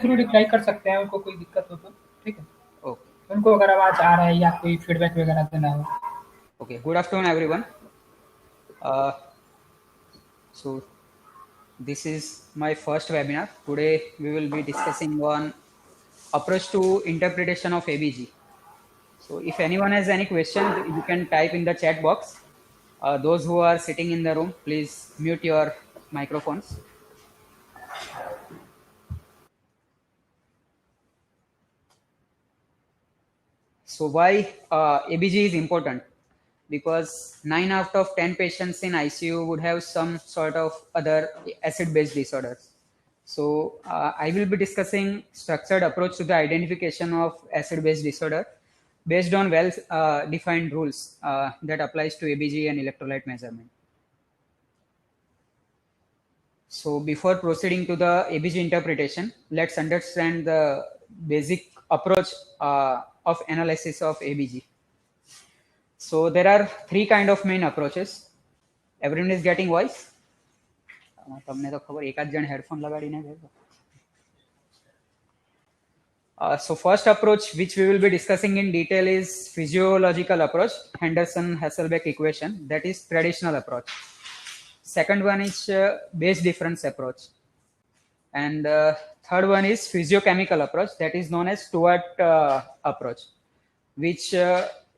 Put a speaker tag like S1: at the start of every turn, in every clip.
S1: Through reply कर सकते हैं, उनको कोई दिक्कत हो तो, ठीक है?
S2: Okay.
S1: उनको अगर आवाज़ आ रहा है या कोई फीडबैक वगैरह देना हो।
S2: Okay. Good afternoon, everyone. So this is my first webinar. Today we will be discussing on approach to interpretation of ABG. So if anyone has any question, you can type in the chat box. Those who are sitting in the room, please mute your microphones. So why ABG is important? Because 9 out of 10 patients in ICU would have some sort of other acid-base disorders. So I will be discussing structured approach to the identification of acid-base disorder based on well-defined rules that applies to ABG and electrolyte measurement. So before proceeding to the ABG interpretation, let's understand the basic approach of analysis of ABG. So there are three kind of main approaches. Everyone is getting voice? તમને તો ખબર એકાદ જણ headphone લગાડીને બેઠો. So first approach which we will be discussing in detail is physiological approach, Henderson-Hasselbalch equation, that is traditional approach. Second one is base difference approach. And third one is physiochemical approach, that is known as Stewart approach, which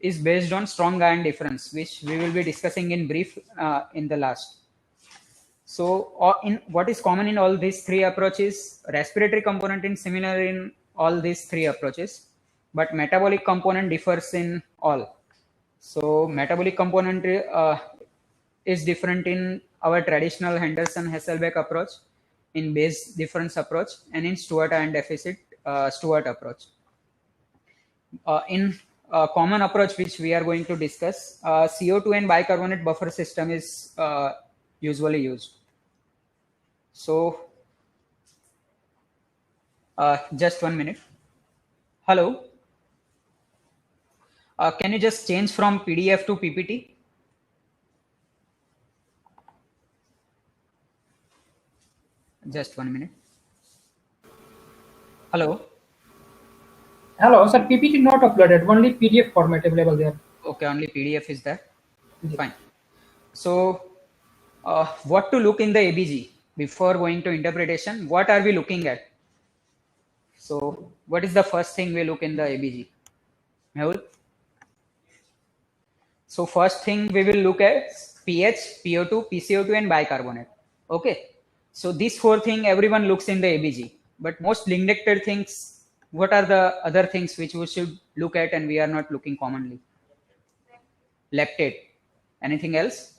S2: is based on strong ion difference, which we will be discussing in brief in the last. So in what is common in all these three approaches, respiratory component is similar in all these three approaches, but metabolic component differs in all. So metabolic component is different in our traditional Henderson-Hasselbalch approach, in base difference approach, and in Stewart ion deficit Stewart approach. In common approach which we are going to discuss, CO2 and bicarbonate buffer system is usually used. So just 1 minute. Hello. Can you just change from PDF to PPT? Just 1 minute. Hello.
S1: Hello, sir. PPT not uploaded. Only PDF format available there.
S2: Okay, only PDF is there.
S1: Yes.
S2: Fine. So what to look in the ABG before going to interpretation? What are we looking at? So what is the first thing we look in the ABG? Mehul? So first thing we will look at pH, PO2, PCO2 and bicarbonate. Okay. So these four things everyone looks in the ABG. But most neglected things, what are the other things which we should look at and we are not looking commonly? Lactate. Anything else?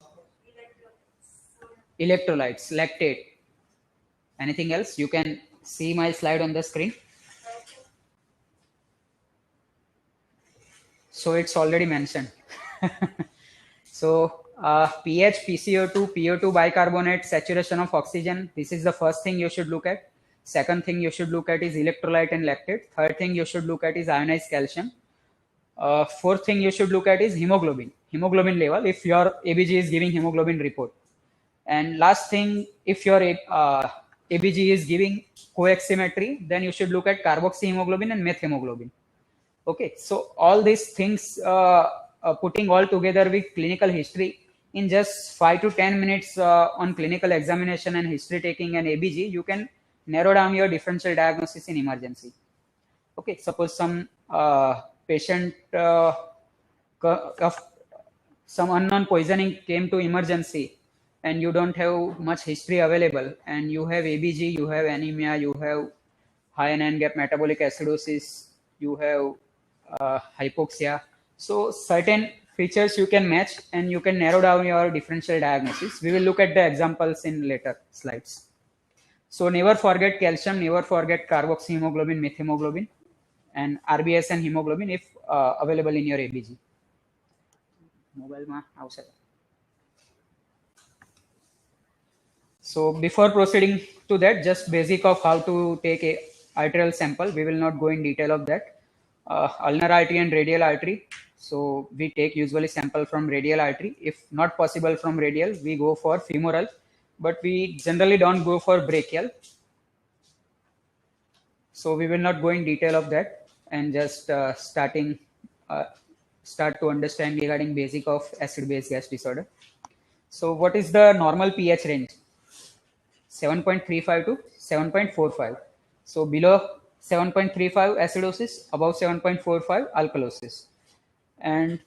S2: Electrolytes, lactate. Anything else? You can see my slide on the screen. So it's already mentioned. So pH, PCO2, PO2 bicarbonate, saturation of oxygen. This is the first thing you should look at. Second thing you should look at is electrolyte and lactate. Third thing you should look at is ionized calcium. Fourth thing you should look at is hemoglobin. Hemoglobin level, if your ABG is giving hemoglobin report. And last thing, if your ABG is giving coaximetry, then you should look at carboxyhemoglobin and methemoglobin. Okay, so all these things putting all together with clinical history in just 5 to 10 minutes on clinical examination and history taking and ABG, you can narrow down your differential diagnosis in emergency. Okay, suppose some patient some unknown poisoning came to emergency and you don't have much history available and you have ABG, you have anemia, you have high NN-gap metabolic acidosis, you have hypoxia. So certain features you can match and you can narrow down your differential diagnosis. We will look at the examples in later slides. So never forget calcium, never forget carboxyhemoglobin, methemoglobin, and RBS and hemoglobin if available in your ABG. Mobile ma outside. So before proceeding to that, just basic of how to take a arterial sample. We will not go in detail of that. Ulnar artery and radial artery. So we take usually sample from radial artery. If not possible from radial, we go for femoral, but we generally don't go for brachial. So we will not go in detail of that, and just start to understand regarding basic of acid-base gas disorder. So what is the normal pH range? 7.35 to 7.45. So below 7.35 acidosis, above 7.45 alkalosis. And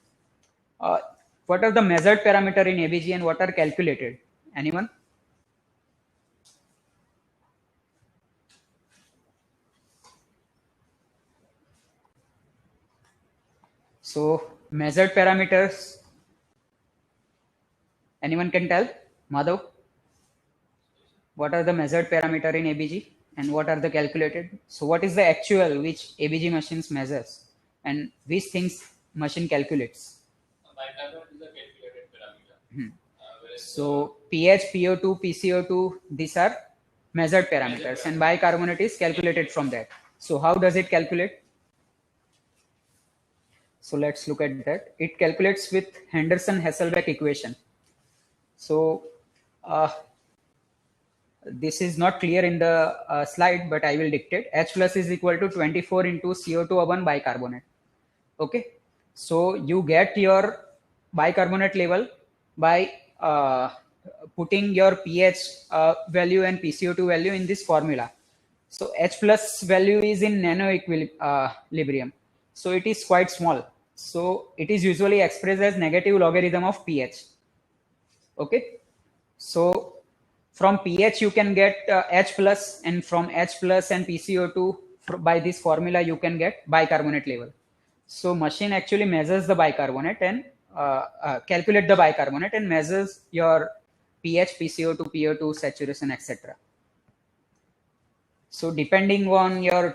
S2: uh, what are the measured parameter in ABG and what are calculated? Anyone? So measured parameters, anyone can tell? Madhav, what are the measured parameter in ABG and what are the calculated? So what is the actual which ABG machines measures and which things machine calculates?
S3: Bicarbonate is a calculated parameter.
S2: So pH, PO2, PCO2, these are measured parameters, and bicarbonate is calculated from that. So how does it calculate? So let's look at that. It calculates with Henderson-Hasselbalch equation. So this is not clear in the slide, but I will dictate. H plus is equal to 24 into CO2 upon bicarbonate. Okay. So you get your bicarbonate level by putting your pH value and PCO2 value in this formula. So H plus value is in nano equilibrium. So it is quite small. So it is usually expressed as negative logarithm of pH. Okay. So from pH you can get H plus, and from H plus and PCO2 by this formula you can get bicarbonate level. So machine actually measures the bicarbonate and calculate the bicarbonate and measures your pH, PCO2, PO2, saturation, etc. So depending on your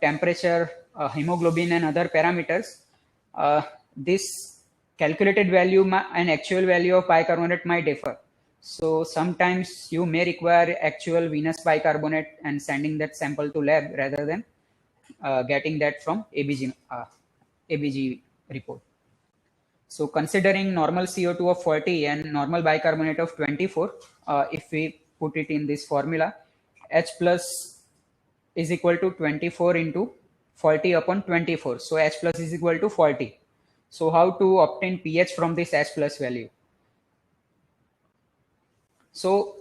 S2: temperature, hemoglobin and other parameters, this calculated value and actual value of bicarbonate might differ. So sometimes you may require actual venous bicarbonate and sending that sample to lab rather than getting that from ABG report. So considering normal CO2 of 40 and normal bicarbonate of 24, if we put it in this formula, H plus is equal to 24 into 40 upon 24. So H plus is equal to 40. So how to obtain pH from this H plus value? So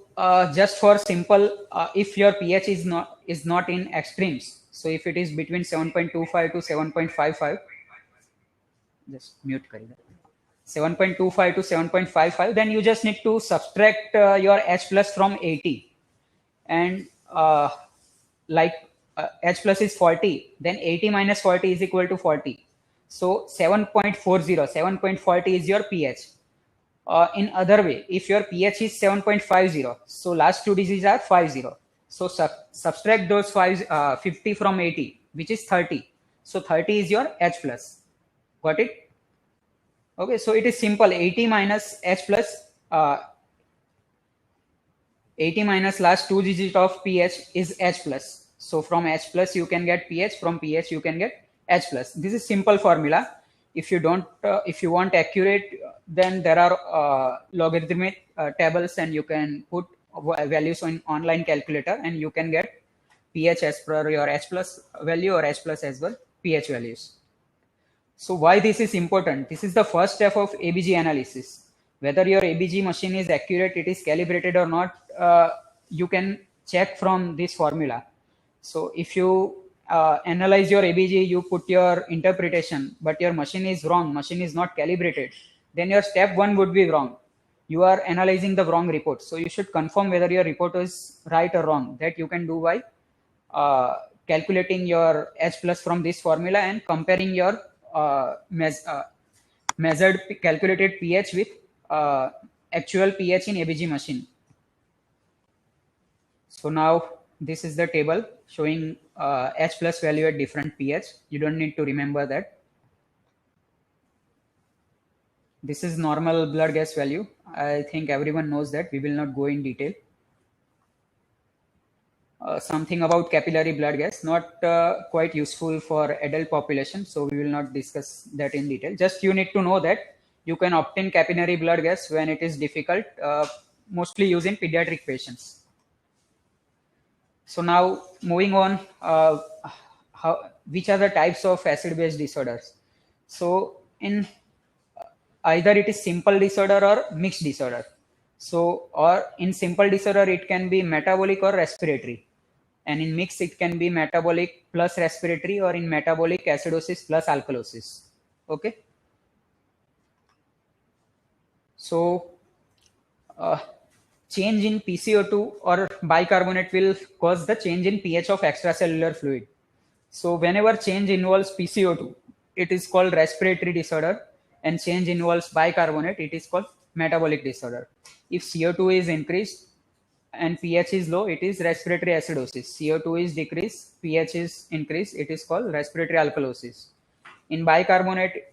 S2: just for simple, if your pH is not in extremes, so if it is between 7.25 to 7.55, just mute kariye. 7.25 to 7.55, then you just need to subtract your H plus from 80, and like H plus is 40, then 80 minus 40 is equal to 40. So 7.40 is your pH. In other way, if your pH is 7.50, so last two digits are 50. So subtract those 50 from 80, which is 30. So 30 is your H plus. Got it? Okay, so it is simple. 80 minus H plus 80 minus last two digits of pH is H plus. So from H plus you can get pH, from pH you can get H plus. This is simple formula. If you don't, if you want accurate, then there are logarithmic tables, and you can put values on online calculator, and you can get pH as per your H plus value or H plus as well pH values. So why this is important? This is the first step of ABG analysis. Whether your ABG machine is accurate, it is calibrated or not, you can check from this formula. So if you analyze your ABG, you put your interpretation, but your machine is wrong, machine is not calibrated, then your step one would be wrong. You are analyzing the wrong report. So you should confirm whether your report is right or wrong. That you can do by calculating your H plus from this formula and comparing your measured calculated pH with actual pH in ABG machine. So now this is the table showing H plus value at different pH. You don't need to remember that. This is normal blood gas value. I think everyone knows that. We will not go in detail. Something about capillary blood gas, not quite useful for adult population, so we will not discuss that in detail. Just you need to know that you can obtain capillary blood gas when it is difficult, mostly used in pediatric patients. So now moving on, which are the types of acid-base disorders? So in either it is simple disorder or mixed disorder. So, or in simple disorder, it can be metabolic or respiratory. And in mixed, it can be metabolic plus respiratory, or in metabolic acidosis plus alkalosis. Okay. So, change in PCO2 or bicarbonate will cause the change in pH of extracellular fluid. So whenever change involves PCO2, it is called respiratory disorder, and change involves bicarbonate, it is called metabolic disorder. If CO2 is increased and pH is low, it is respiratory acidosis. CO2 is decreased, pH is increased, it is called respiratory alkalosis. In bicarbonate,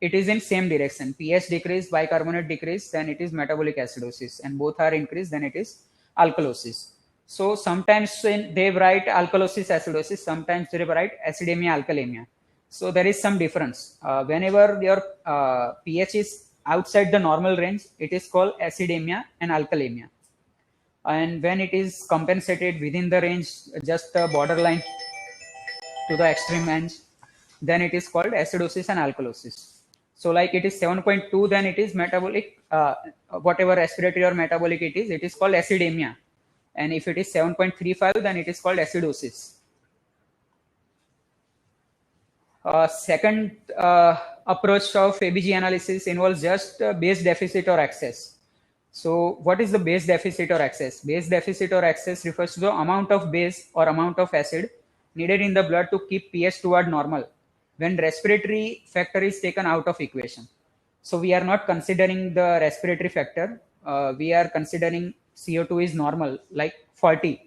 S2: it is in same direction. pH decreased, bicarbonate decreased, then it is metabolic acidosis, and both are increased, then it is alkalosis. So sometimes they write alkalosis acidosis, sometimes they write acidemia alkalemia. So there is some difference. Whenever your pH is outside the normal range, it is called acidemia and alkalemia. And when it is compensated within the range, just the borderline to the extreme range, then it is called acidosis and alkalosis. So like it is 7.2, then it is metabolic, whatever respiratory or metabolic it is called acidemia. And if it is 7.35, then it is called acidosis. Second approach of ABG analysis involves just base deficit or excess. So what is the base deficit or excess? Base deficit or excess refers to the amount of base or amount of acid needed in the blood to keep pH toward normal when respiratory factor is taken out of equation. So we are not considering the respiratory factor. We are considering CO2 is normal, like 40.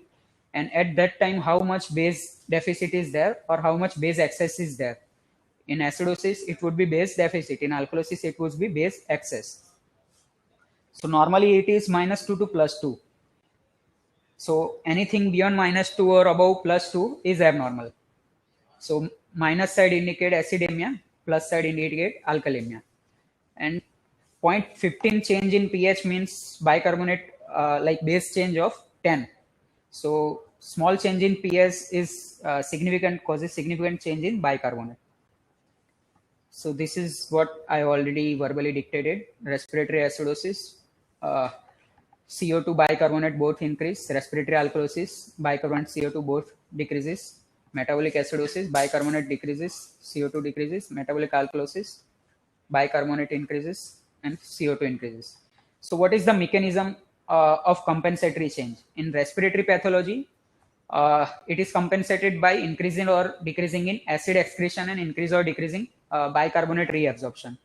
S2: And at that time, how much base deficit is there or how much base excess is there. In acidosis, it would be base deficit. In alkalosis, it would be base excess. So normally it is -2 to +2. So anything beyond -2 or above +2 is abnormal. So minus side indicate acidemia, plus side indicate alkalemia. And 0.15 change in pH means bicarbonate, like base change of 10. So small change in pH is significant, causes significant change in bicarbonate. So this is what I already verbally dictated. Respiratory acidosis, CO2 bicarbonate both increase. Respiratory alkalosis, bicarbonate CO2 both decreases. Metabolic acidosis, bicarbonate decreases, CO2 decreases. Metabolic alkalosis, bicarbonate increases and CO2 increases. So what is the mechanism of compensatory change? In respiratory pathology, it is compensated by increasing or decreasing in acid excretion and increase or decreasing bicarbonate reabsorption.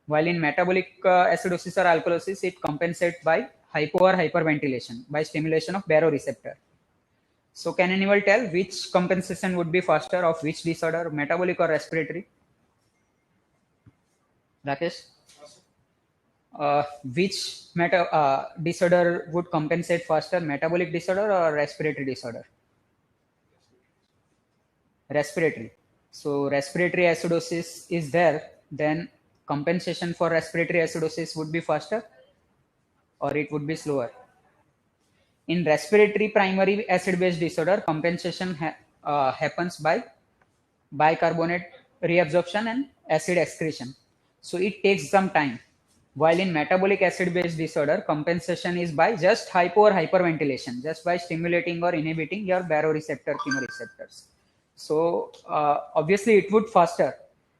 S2: While in metabolic acidosis or alkalosis, it compensates by hypo or hyperventilation by stimulation of baroreceptor. So can anyone tell which compensation would be faster of which disorder, metabolic or respiratory? Rakesh? Which disorder would compensate faster, metabolic disorder or respiratory disorder? Respiratory. So respiratory acidosis is there, then compensation for respiratory acidosis would be faster or it would be slower. In respiratory primary acid-base disorder, compensation happens by bicarbonate reabsorption and acid excretion. So it takes some time. While in metabolic acid-base disorder, compensation is by just hypo or hyperventilation, just by stimulating or inhibiting your baroreceptor chemoreceptors. So obviously it would faster.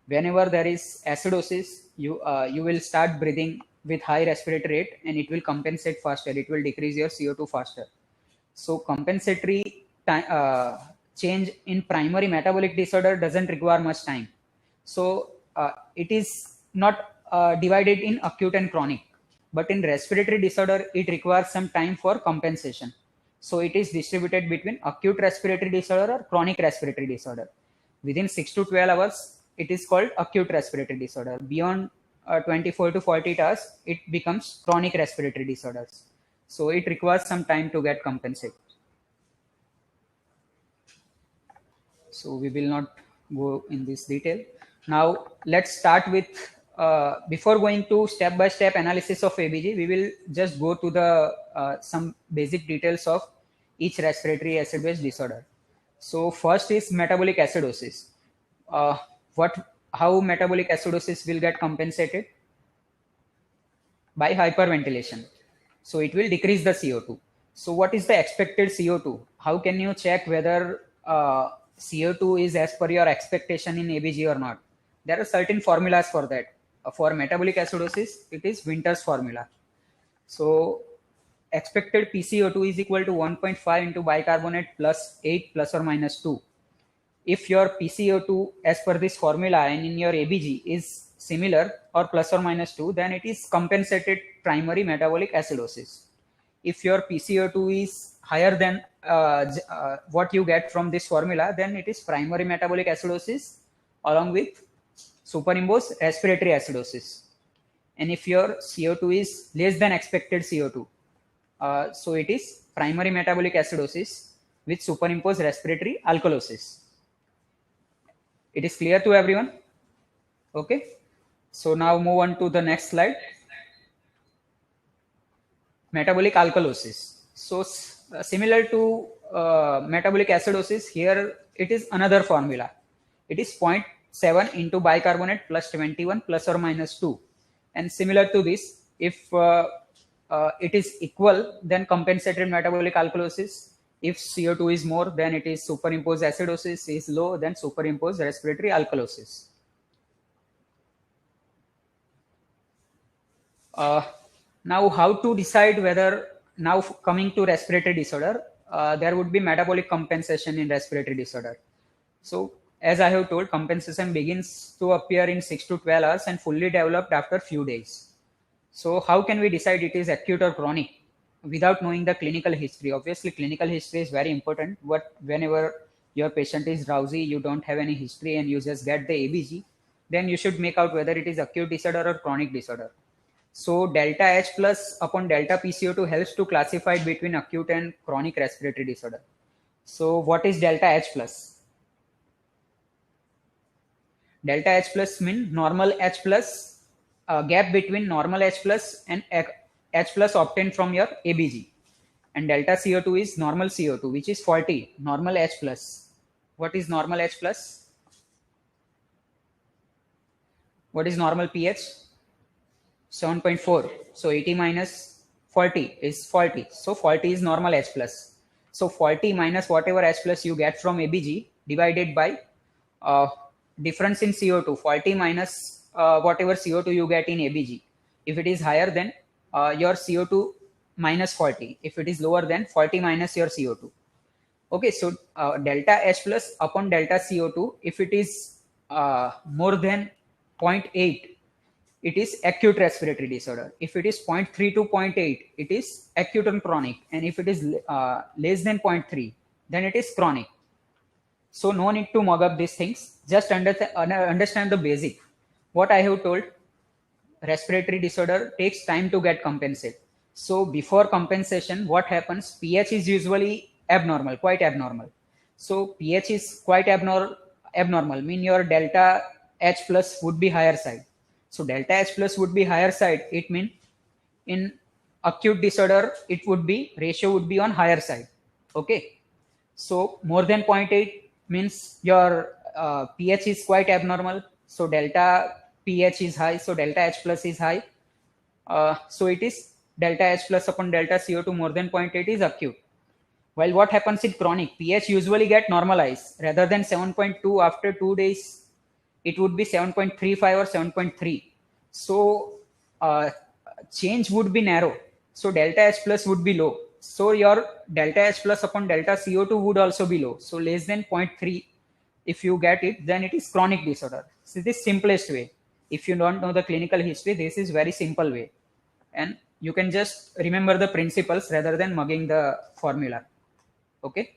S2: Whenever there is acidosis, you will start breathing with high respiratory rate and it will compensate faster. It will decrease your CO2 faster. So compensatory change in primary metabolic disorder doesn't require much time. So it is not divided in acute and chronic, but in respiratory disorder, it requires some time for compensation. So it is distributed between acute respiratory disorder or chronic respiratory disorder. Within 6 to 12 hours, it is called acute respiratory disorder. Beyond 24 to 48 hours, it becomes chronic respiratory disorders. So it requires some time to get compensated. So we will not go in this detail. Now let's start with, before going to step-by-step analysis of ABG, we will just go to the some basic details of each respiratory acid-base disorder. So first is metabolic acidosis. Uh, how metabolic acidosis will get compensated? By hyperventilation. So it will decrease the CO2. So what is the expected CO2? How can you check whether CO2 is as per your expectation in ABG or not? There are certain formulas for that. For metabolic acidosis, it is Winter's formula. So expected PCO2 is equal to 1.5 into bicarbonate plus 8 plus or minus 2. If your PCO2 as per this formula and in your ABG is similar or plus or minus 2, then it is compensated primary metabolic acidosis. If your PCO2 is higher than what you get from this formula, then it is primary metabolic acidosis along with superimposed respiratory acidosis. And if your CO2 is less than expected CO2, so it is primary metabolic acidosis with superimposed respiratory alkalosis. It is clear to everyone? Okay. So now move on to the next slide. Metabolic alkalosis. So similar to metabolic acidosis, here it is another formula. It is 0.7 into bicarbonate plus 21 plus or minus 2. And similar to this, if it is equal, then compensated metabolic alkalosis. If CO2 is more, then it is superimposed acidosis. Is low, then superimposed respiratory alkalosis. Now, how to decide whether, now coming to respiratory disorder, there would be metabolic compensation in respiratory disorder. So, as I have told, compensation begins to appear in 6 to 12 hours and fully developed after few days. So, how can we decide it is acute or chronic without knowing the clinical history? Obviously, clinical history is very important, but whenever your patient is drowsy, you don't have any history and you just get the ABG, then you should make out whether it is acute disorder or chronic disorder. So delta H plus upon delta PCO2 helps to classify between acute and chronic respiratory disorder. So what is delta H plus? Delta H plus means normal H plus, gap between normal H plus and H plus obtained from your ABG. And delta CO2 is normal CO2, which is 40, normal H plus. What is normal H plus? What is normal pH? 7.4. So 80 minus 40 is 40. So 40 is normal H plus. So 40 minus whatever H plus you get from ABG divided by difference in CO2. 40 minus whatever CO2 you get in ABG. If it is higher, then your CO2 minus 40. If it is lower, then 40 minus your CO2. Okay, so delta H plus upon delta CO2, if it is more than 0.8, it is acute respiratory disorder. If it is 0.3 to 0.8, it is acute and chronic. And if it is less than 0.3, then it is chronic. So no need to mug up these things. Just understand the basic. What I have told, respiratory disorder takes time to get compensated. So before compensation, what happens? pH is usually abnormal, quite abnormal. So pH is quite abnormal, mean your delta H plus would be higher side. So delta H plus would be higher side. It means in acute disorder, it would be, ratio would be on higher side. Okay. So more than 0.8 means your pH is quite abnormal. So delta pH is high. So delta H plus is high. So it is delta H plus upon delta CO2 more than 0.8 is acute. While what happens in chronic, pH usually get normalized. Rather than 7.2 after 2 days, it would be 7.35 or 7.3. So change would be narrow. So delta H plus would be low. So your delta H plus upon delta CO2 would also be low. So less than 0.3, if you get it, then it is chronic disorder. So this is simplest way. If you don't know the clinical history, this is very simple way. And you can just remember the principles rather than mugging the formula. Okay.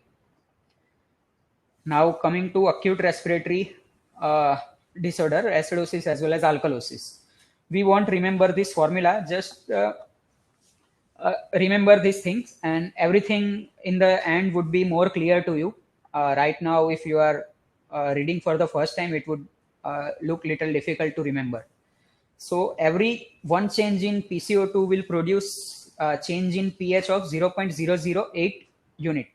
S2: Now coming to acute respiratory disorder, acidosis as well as alkalosis. We won't remember this formula, just remember these things and everything in the end would be more clear to you. Right now, if you are reading for the first time, it would look little difficult to remember. So every one change in PCO2 will produce change in pH of 0.008 unit.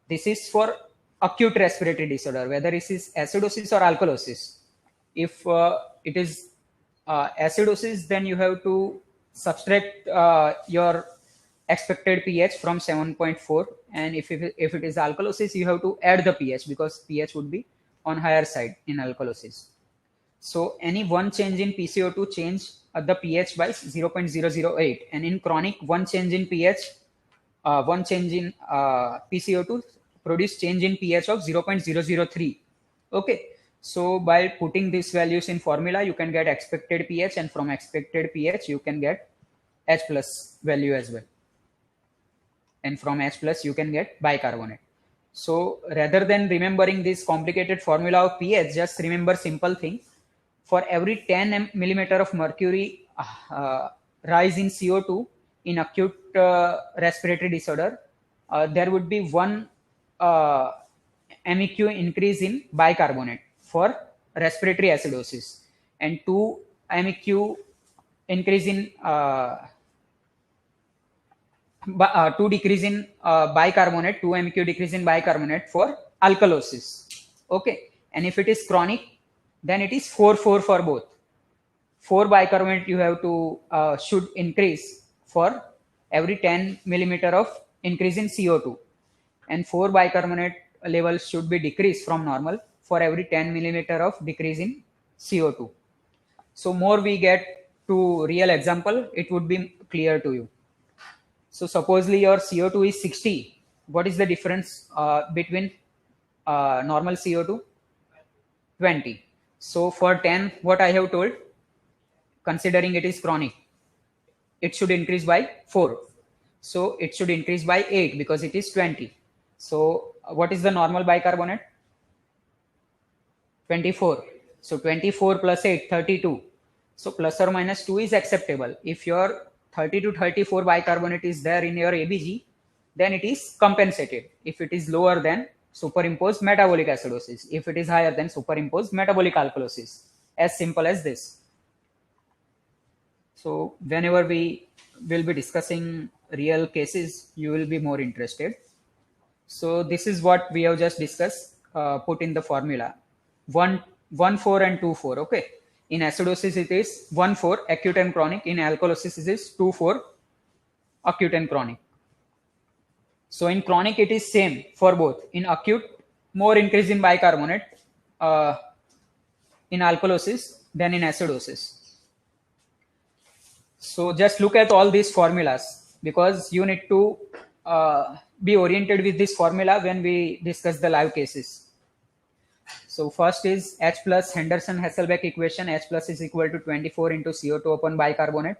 S2: This is for acute respiratory disorder, whether it is acidosis or alkalosis. If it is acidosis, then you have to subtract your expected pH from 7.4, and if it is alkalosis, you have to add the pH because pH would be on higher side in alkalosis. So any one change in PCO2 change the pH by 0.008, and in chronic one change in pH, one change in PCO2 produce change in pH of 0.003. Okay, so by putting these values in formula, you can get expected pH, and from expected pH you can get H plus value as well, and from H plus you can get bicarbonate. So rather than remembering this complicated formula of pH, just remember simple thing. For every 10 millimeter of mercury rise in CO2 in acute respiratory disorder, there would be 1 MEQ increase in bicarbonate for respiratory acidosis, and 2 MEQ increase in 2 decrease in bicarbonate, 2 MEQ decrease in bicarbonate for alkalosis. Okay, and if it is chronic, then it is 4 for both. 4 bicarbonate you have to should increase for every 10 millimeter of increase in CO2, and 4 bicarbonate levels should be decreased from normal for every 10 millimeter of decrease in CO2. So more we get to real example, it would be clear to you. So supposedly your CO2 is 60. What is the difference between normal CO2? 20. So for 10, what I have told, considering it is chronic, it should increase by 4. So it should increase by 8 because it is 20. So what is the normal bicarbonate? 24. So 24 plus 8, 32. So plus or minus 2 is acceptable. If your 30 to 34 bicarbonate is there in your ABG, then it is compensated. If it is lower, then superimposed metabolic acidosis. If it is higher, then superimposed metabolic alkalosis. As simple as this. So whenever we will be discussing real cases, you will be more interested. So this is what we have just discussed, put in the formula. 1, 4 and 2, 4. Okay. In acidosis, it is 1, 4 acute and chronic. In alkalosis, it is 2, 4 acute and chronic. So in chronic, it is same for both. In acute, more increase in bicarbonate in alkalosis than in acidosis. So just look at all these formulas because you need to be oriented with this formula when we discuss the live cases. So first is H plus Henderson-Hasselbalch equation. H plus is equal to 24 into CO2 upon bicarbonate.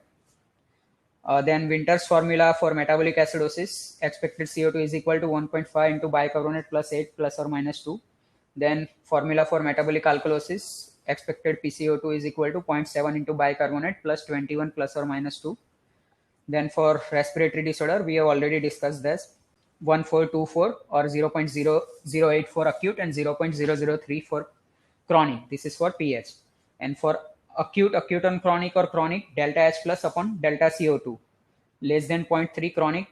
S2: Then Winter's formula for metabolic acidosis. Expected CO2 is equal to 1.5 into bicarbonate plus 8 plus or minus 2. Then formula for metabolic alkalosis. Expected PCO2 is equal to 0.7 into bicarbonate plus 21 plus or minus 2. Then for respiratory disorder, we have already discussed this. 1424 or 0.008 for acute and 0.003 for chronic. This is for pH. And for acute and chronic or chronic, delta H plus upon delta CO2. Less than 0.3 chronic,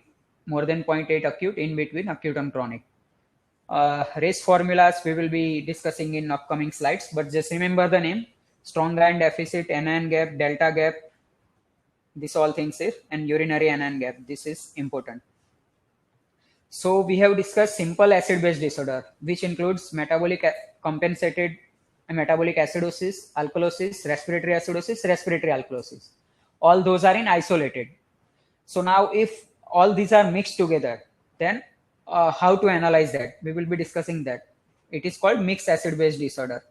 S2: more than 0.8 acute, in between acute and chronic. Race formulas we will be discussing in upcoming slides, but just remember the name: strong ion deficit, anion gap, delta gap. This all things is, and urinary anion gap. This is important. So we have discussed simple acid-base disorder, which includes metabolic compensated metabolic acidosis, alkalosis, respiratory acidosis, respiratory alkalosis. All those are in isolated. So now if all these are mixed together, then how to analyze that? We will be discussing that. It is called mixed acid-base disorder.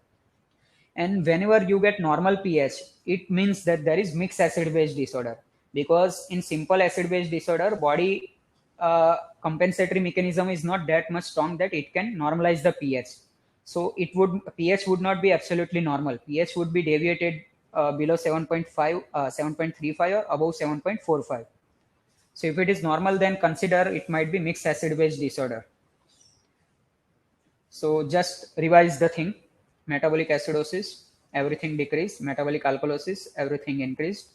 S2: And whenever you get normal pH, it means that there is mixed acid-base disorder, because in simple acid-base disorder, body compensatory mechanism is not that much strong that it can normalize the pH. So pH would not be absolutely normal. pH would be deviated below 7.5, 7.35 or above 7.45. So if it is normal, then consider it might be mixed acid-base disorder. So just revise the thing: metabolic acidosis, everything decreased; metabolic alkalosis, everything increased;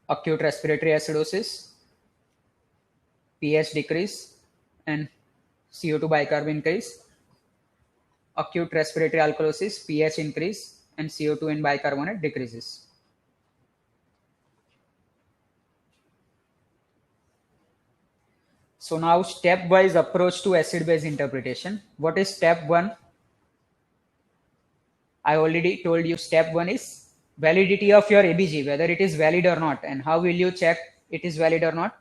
S2: acute respiratory acidosis, pH decrease and CO2 bicarb increase. Acute respiratory alkalosis, pH increase and CO2 in bicarbonate decreases. So now stepwise approach to acid-base interpretation. What is step 1? I already told you step 1 is validity of your ABG, whether it is valid or not. And how will you check it is valid or not?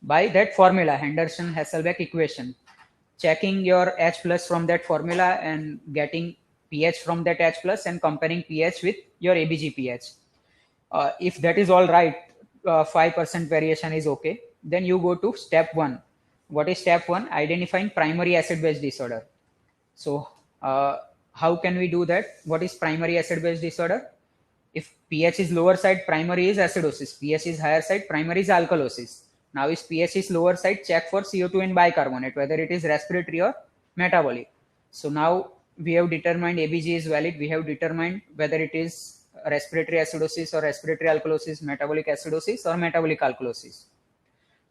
S2: By that formula, Henderson-Hasselbalch equation. Checking your H plus from that formula and getting pH from that H plus and comparing pH with your ABG pH. If that is all right, 5% variation is okay. Then you go to step 1. What is step 1? Identifying primary acid-base disorder. So how can we do that? What is primary acid-base disorder? If pH is lower side, primary is acidosis. pH is higher side, primary is alkalosis. Now, if pH is lower side, check for CO2 in bicarbonate, whether it is respiratory or metabolic. So now we have determined ABG is valid. We have determined whether it is respiratory acidosis or respiratory alkalosis, metabolic acidosis or metabolic alkalosis.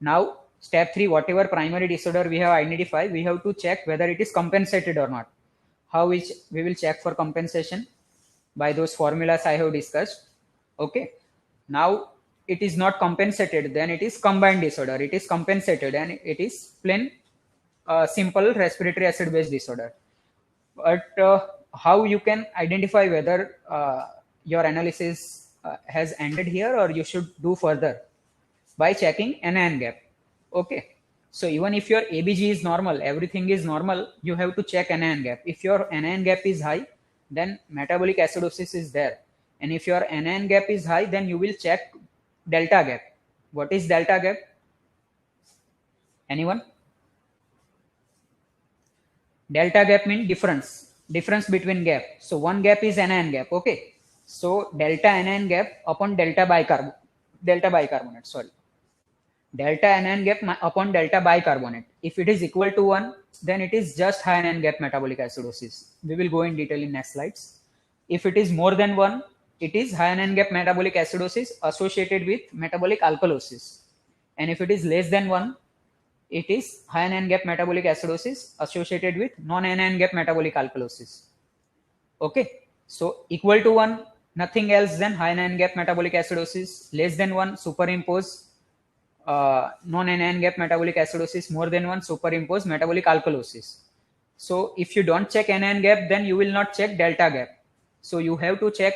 S2: Now, step 3, whatever primary disorder we have identified, we have to check whether it is compensated or not. How we will check for compensation? By those formulas I have discussed. Okay. Now, it is not compensated, then it is combined disorder. It is compensated and it is plain simple respiratory acid-base disorder. But how you can identify whether your analysis has ended here or you should do further? By checking anion gap. Okay. So even if your ABG is normal, everything is normal, you have to check anion gap. If your anion gap is high, then metabolic acidosis is there. And if your anion gap is high, then you will check delta gap. What is delta gap? Anyone? Delta gap means difference between gap. So one gap is anion gap. Okay. So delta anion gap upon delta bicarbonate. Delta anion gap upon delta bicarbonate. If it is equal to 1, then it is just high anion gap metabolic acidosis. We will go in detail in next slides. If it is more than 1, it is high anion gap metabolic acidosis associated with metabolic alkalosis. And if it is less than 1, it is high anion gap metabolic acidosis associated with non-anion gap metabolic alkalosis. Okay. So equal to 1, nothing else than high anion gap metabolic acidosis. Less than 1, superimpose non-anion gap metabolic acidosis. More than 1, superimpose metabolic alkalosis. So if you don't check anion gap, then you will not check delta gap. So you have to check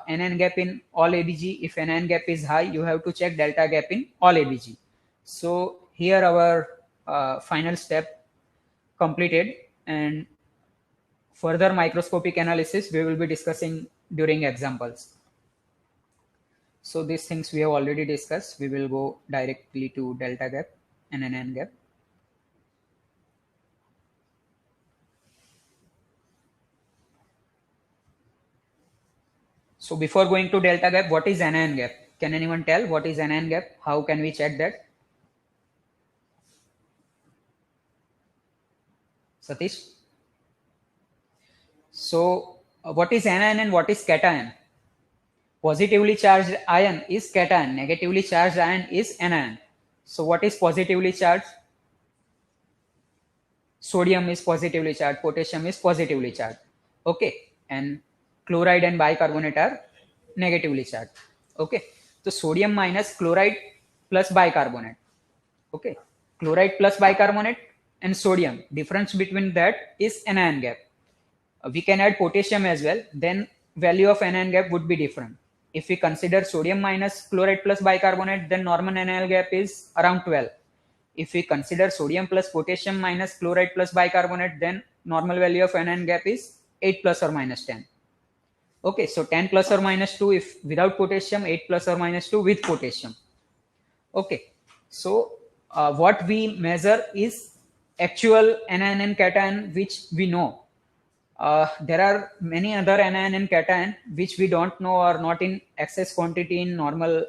S2: anion gap in all ABG. If anion gap is high, you have to check delta gap in all ABG. So here our final step completed, and further microscopic analysis we will be discussing during examples. So these things we have already discussed. We will go directly to delta gap and anion gap. So before going to delta gap, what is anion gap? Can anyone tell what is anion gap? How can we check that? Satish? So what is anion and what is cation? Positively charged ion is cation, negatively charged ion is anion. So what is positively charged? Sodium is positively charged, potassium is positively charged. Okay. And chloride and bicarbonate are negatively charged. Okay. So sodium minus chloride plus bicarbonate. Okay. Chloride plus bicarbonate and sodium. Difference between that is anion gap. We can add potassium as well. Then value of anion gap would be different. If we consider sodium minus chloride plus bicarbonate, then normal anion gap is around 12. If we consider sodium plus potassium minus chloride plus bicarbonate, then normal value of anion gap is 8 plus or minus 10. Okay, so 10 plus or minus 2 if without potassium, 8 plus or minus 2 with potassium. Okay, so what we measure is actual anion and cation which we know. There are many other anion and cation which we don't know or not in excess quantity in normal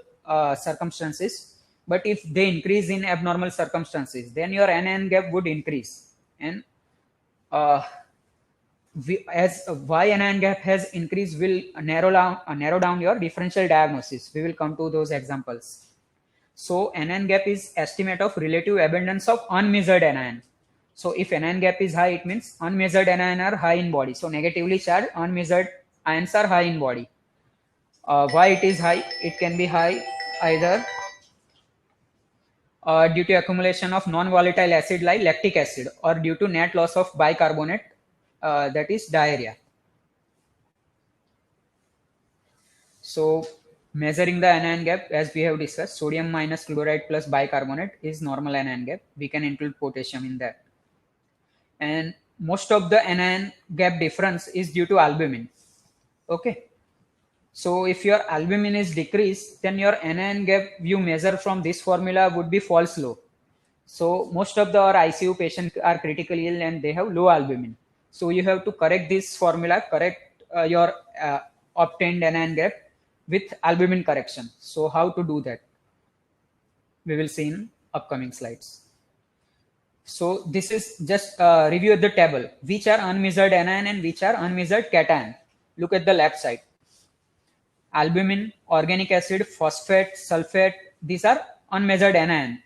S2: circumstances. But if they increase in abnormal circumstances, then your anion gap would increase. And as why anion gap has increased will narrow down your differential diagnosis. We will come to those examples. So anion gap is estimate of relative abundance of unmeasured anion. So if anion gap is high, it means unmeasured anion are high in body. So negatively charged unmeasured ions are high in body. Why it is high? It can be high either due to accumulation of non-volatile acid like lactic acid, or due to net loss of bicarbonate, that is diarrhea. So measuring the anion gap, as we have discussed, sodium minus chloride plus bicarbonate is normal anion gap. We can include potassium in that. And most of the anion gap difference is due to albumin. Okay. So if your albumin is decreased, then your anion gap you measure from this formula would be false low. So most of our ICU patients are critically ill and they have low albumin. So you have to correct this formula, correct your obtained anion gap with albumin correction. So how to do that? We will see in upcoming slides. So this is just review of the table. Which are unmeasured anion and which are unmeasured cation? Look at the left side. Albumin, organic acid, phosphate, sulfate, these are unmeasured anion.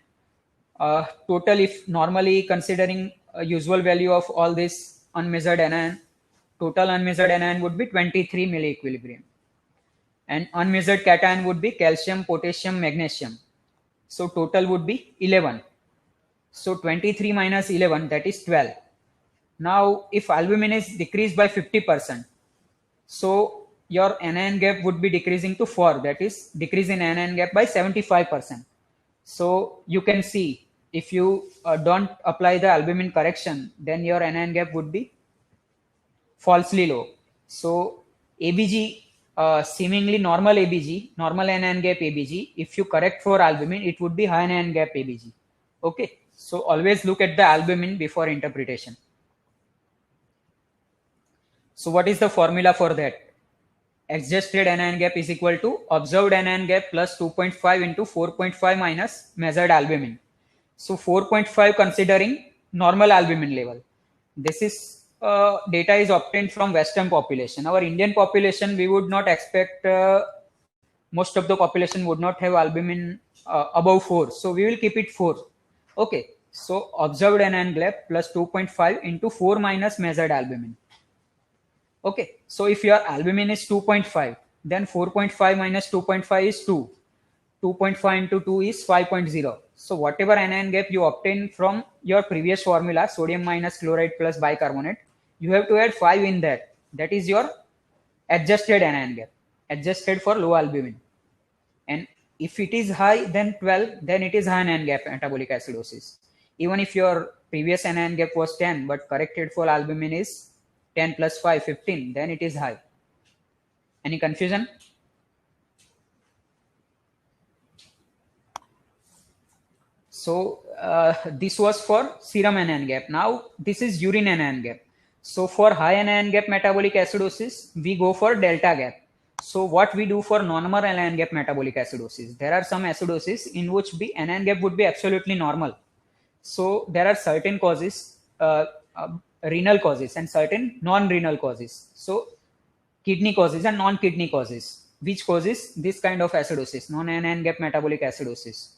S2: Total, if normally considering a usual value of all this unmeasured anion, total unmeasured anion would be 23 milliequilibrium. And unmeasured cation would be calcium, potassium, magnesium. So total would be 11. So 23 minus 11, that is 12. Now, if albumin is decreased by 50%, so your anion gap would be decreasing to 4, that is decrease in anion gap by 75%. So you can see if you don't apply the albumin correction, then your anion gap would be falsely low. So ABG, seemingly normal ABG, normal anion gap ABG, if you correct for albumin, it would be high anion gap ABG. Okay, so always look at the albumin before interpretation. So what is the formula for that? Adjusted anion gap is equal to observed anion gap plus 2.5 into 4.5 minus measured albumin. So 4.5 considering normal albumin level. This is data is obtained from Western population. Our Indian population, we would not expect, most of the population would not have albumin above 4. So we will keep it 4. Okay. So observed anion gap plus 2.5 into 4 minus measured albumin. Okay, so if your albumin is 2.5, then 4.5 minus 2.5 is 2. 2.5 into 2 is 5.0. So whatever anion gap you obtain from your previous formula, sodium minus chloride plus bicarbonate, you have to add 5 in that. That is your adjusted anion gap, adjusted for low albumin. And if it is high, then 12, then it is high anion gap metabolic acidosis. Even if your previous anion gap was 10, but corrected for albumin is 10 plus 5, 15, then it is high. Any confusion? So this was for serum anion gap. Now this is urine anion gap. So for high anion gap metabolic acidosis, we go for delta gap. So what we do for normal anion gap metabolic acidosis? There are some acidosis in which the anion gap would be absolutely normal. So there are certain causes, renal causes and certain non-renal causes. So kidney causes and non-kidney causes, which causes this kind of acidosis, non-anion gap metabolic acidosis.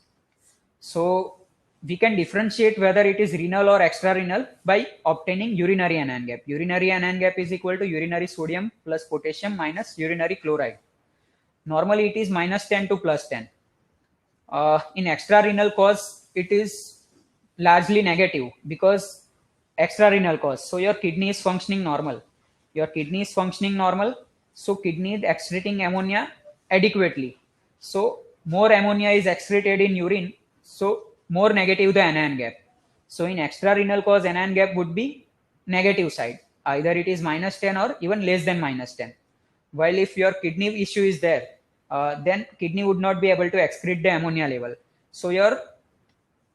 S2: So we can differentiate whether it is renal or extra-renal by obtaining urinary anion gap. Urinary anion gap is equal to urinary sodium plus potassium minus urinary chloride. Normally it is minus 10 to plus 10. In extra-renal cause, it is largely negative because extra-renal cause. So your kidney is functioning normal. Your kidney is functioning normal. So kidney is excreting ammonia adequately. So more ammonia is excreted in urine. So more negative the anion gap. So in extra-renal cause, anion gap would be negative side. Either it is minus 10 or even less than minus 10. While if your kidney issue is there, then kidney would not be able to excrete the ammonia level. So your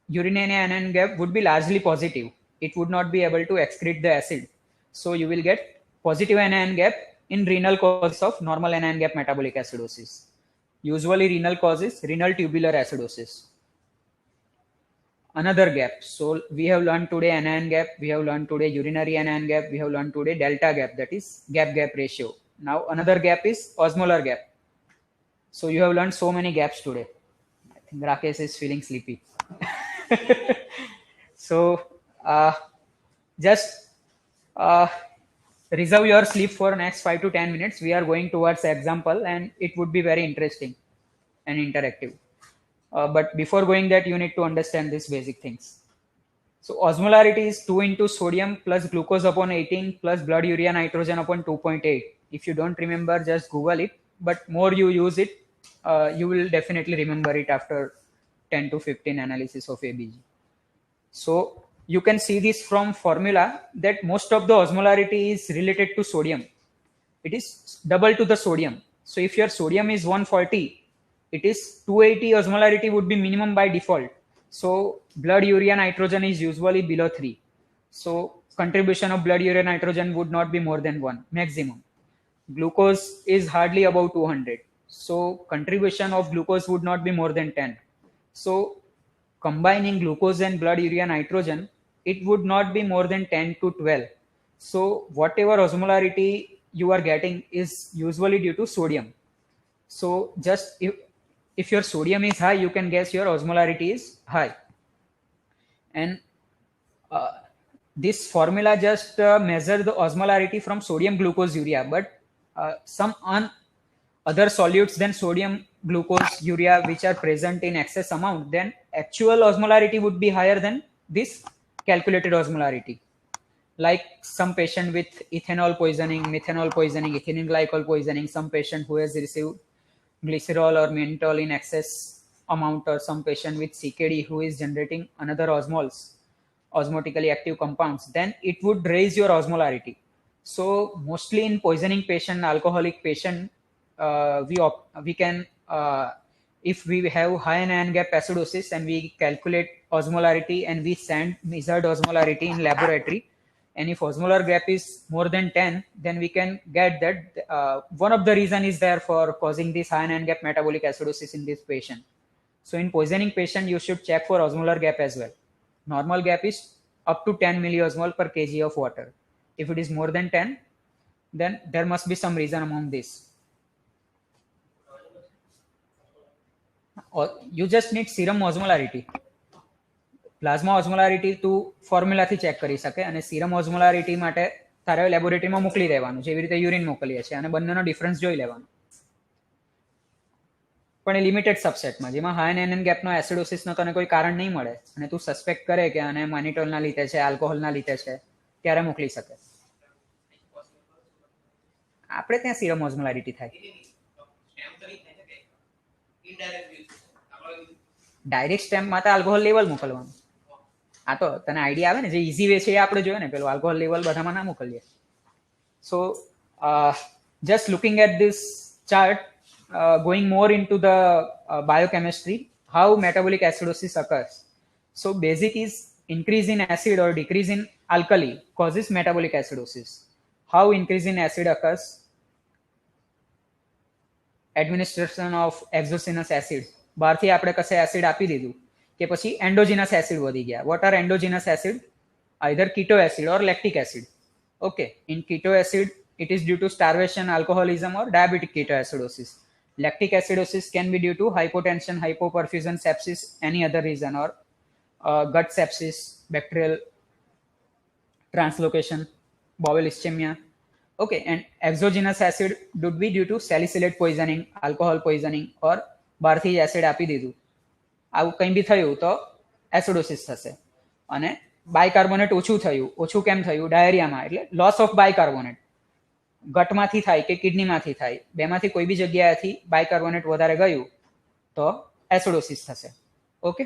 S2: urinary anion gap would be largely positive. It would not be able to excrete the acid. So you will get positive anion gap in renal causes of normal anion gap metabolic acidosis. Usually renal causes renal tubular acidosis. Another gap. So we have learned today anion gap, we have learned today urinary anion gap, we have learned today delta gap, that is gap-gap ratio. Now another gap is osmolar gap. So you have learned so many gaps today. think Rakesh is feeling sleepy. So just reserve your sleep for next 5 to 10 minutes. We are going towards example and it would be very interesting and interactive. But before going that, you need to understand these basic things. So osmolarity is 2 into sodium plus glucose upon 18 plus blood urea nitrogen upon 2.8. If you don't remember, just Google it. But more you use it, you will definitely remember it after 10 to 15 analysis of ABG. So you can see this from formula that most of the osmolarity is related to sodium. It is double to the sodium. So if your sodium is 140, it is 280 osmolarity would be minimum by default. So blood urea nitrogen is usually below 3. So contribution of blood urea nitrogen would not be more than 1 maximum. Glucose is hardly above 200. So contribution of glucose would not be more than 10. So combining glucose and blood urea nitrogen, it would not be more than 10 to 12. So whatever osmolarity you are getting is usually due to sodium. So just if your sodium is high, you can guess your osmolarity is high. And this formula just measure the osmolarity from sodium, glucose, urea. But some other solutes than sodium, glucose, urea which are present in excess amount, then actual osmolarity would be higher than this calculated osmolarity. Like some patient with ethanol poisoning, methanol poisoning, ethylene glycol poisoning, some patient who has received glycerol or menthol in excess amount, or some patient with CKD who is generating another osmotically active compounds, then it would raise your osmolarity. So mostly in poisoning patient, alcoholic patient, we can if we have high anion gap acidosis and we calculate osmolarity and we send measured osmolarity in laboratory, and if osmolar gap is more than 10, then we can get that one of the reason is there for causing this high anion gap metabolic acidosis in this patient. So in poisoning patient, you should check for osmolar gap as well. Normal gap is up to 10 milliosmol per kg of water. If it is more than 10, then there must be some reason among this. Or you just need serum osmolarity. Plasma osmolarity તું ફોર્મ્યુલાથી check કરી શકે, અને serum osmolarity માટે તારે લેબોરેટરીમાં મોકલી દેવાનું, જેવી રીતે યુરિન મોકલીએ છીએ, અને બંનેનો ડિફરન્સ જોઈ લેવાનો. પણ એ લિમિટેડ સબસેટમાં, જેમાં હાઈ એનએન ગેપનો એસિડોસિસનો તને કોઈ કારણ નહીં મળે અને તું સસ્પેક્ટ કરે કે આને માનિટોલના લીધે છે, આલ્કોહોલના લીધે છે, ત્યારે મોકલી શકે. આપણે ત્યાં સીરમ ઓસ્મોલારિટી થાય. ડાયરેક્ટ સ્ટેમ્પમાં તો આલ્કોહોલ લેવલ મોકલવાનું. આ તો તને આઈડિયા આવે ને, જે ઇઝી વે છે એ આપણે જોઈએ ને, પેલું આલ્કોહોલ લેવલ બધામાં ના મોકલીએ. So just looking at this chart, going more into the biochemistry, how metabolic acidosis occurs. So basic is increase in acid or decrease in alkali causes metabolic acidosis. How increase in acid occurs? Administration of exogenous acid. બહારથી આપણે કશે acid આપી દીધું કે પછી એન્ડોજીનસ acid વધી ગયા. What are endogenous acid? Either keto acid or lactic acid. Okay, in keto acid it is due to starvation, alcoholism or diabetic ketoacidosis. Lactic acidosis can be due to hypotension, hypoperfusion, sepsis, any other reason, or gut sepsis, bacterial translocation, bowel ischemia. Okay, and exogenous acid would be due to salicylate poisoning, alcohol poisoning, or બહારથી acid આપી દીધું, આવું કંઈ બી થયું તો acidosis થશે. અને bicarbonate ઓછું થયું, ઓછું કેમ થયું? ડાયરિયામાં, એટલે લોસ ઓફ બાયકાર્બોનેટ. ગટમાંથી થાય કે કિડનીમાંથી થાય, બેમાંથી કોઈ બી જગ્યાએથી બાયકાર્બોનેટ વધારે ગયું તો એસિડોસિસ થશે. ઓકે,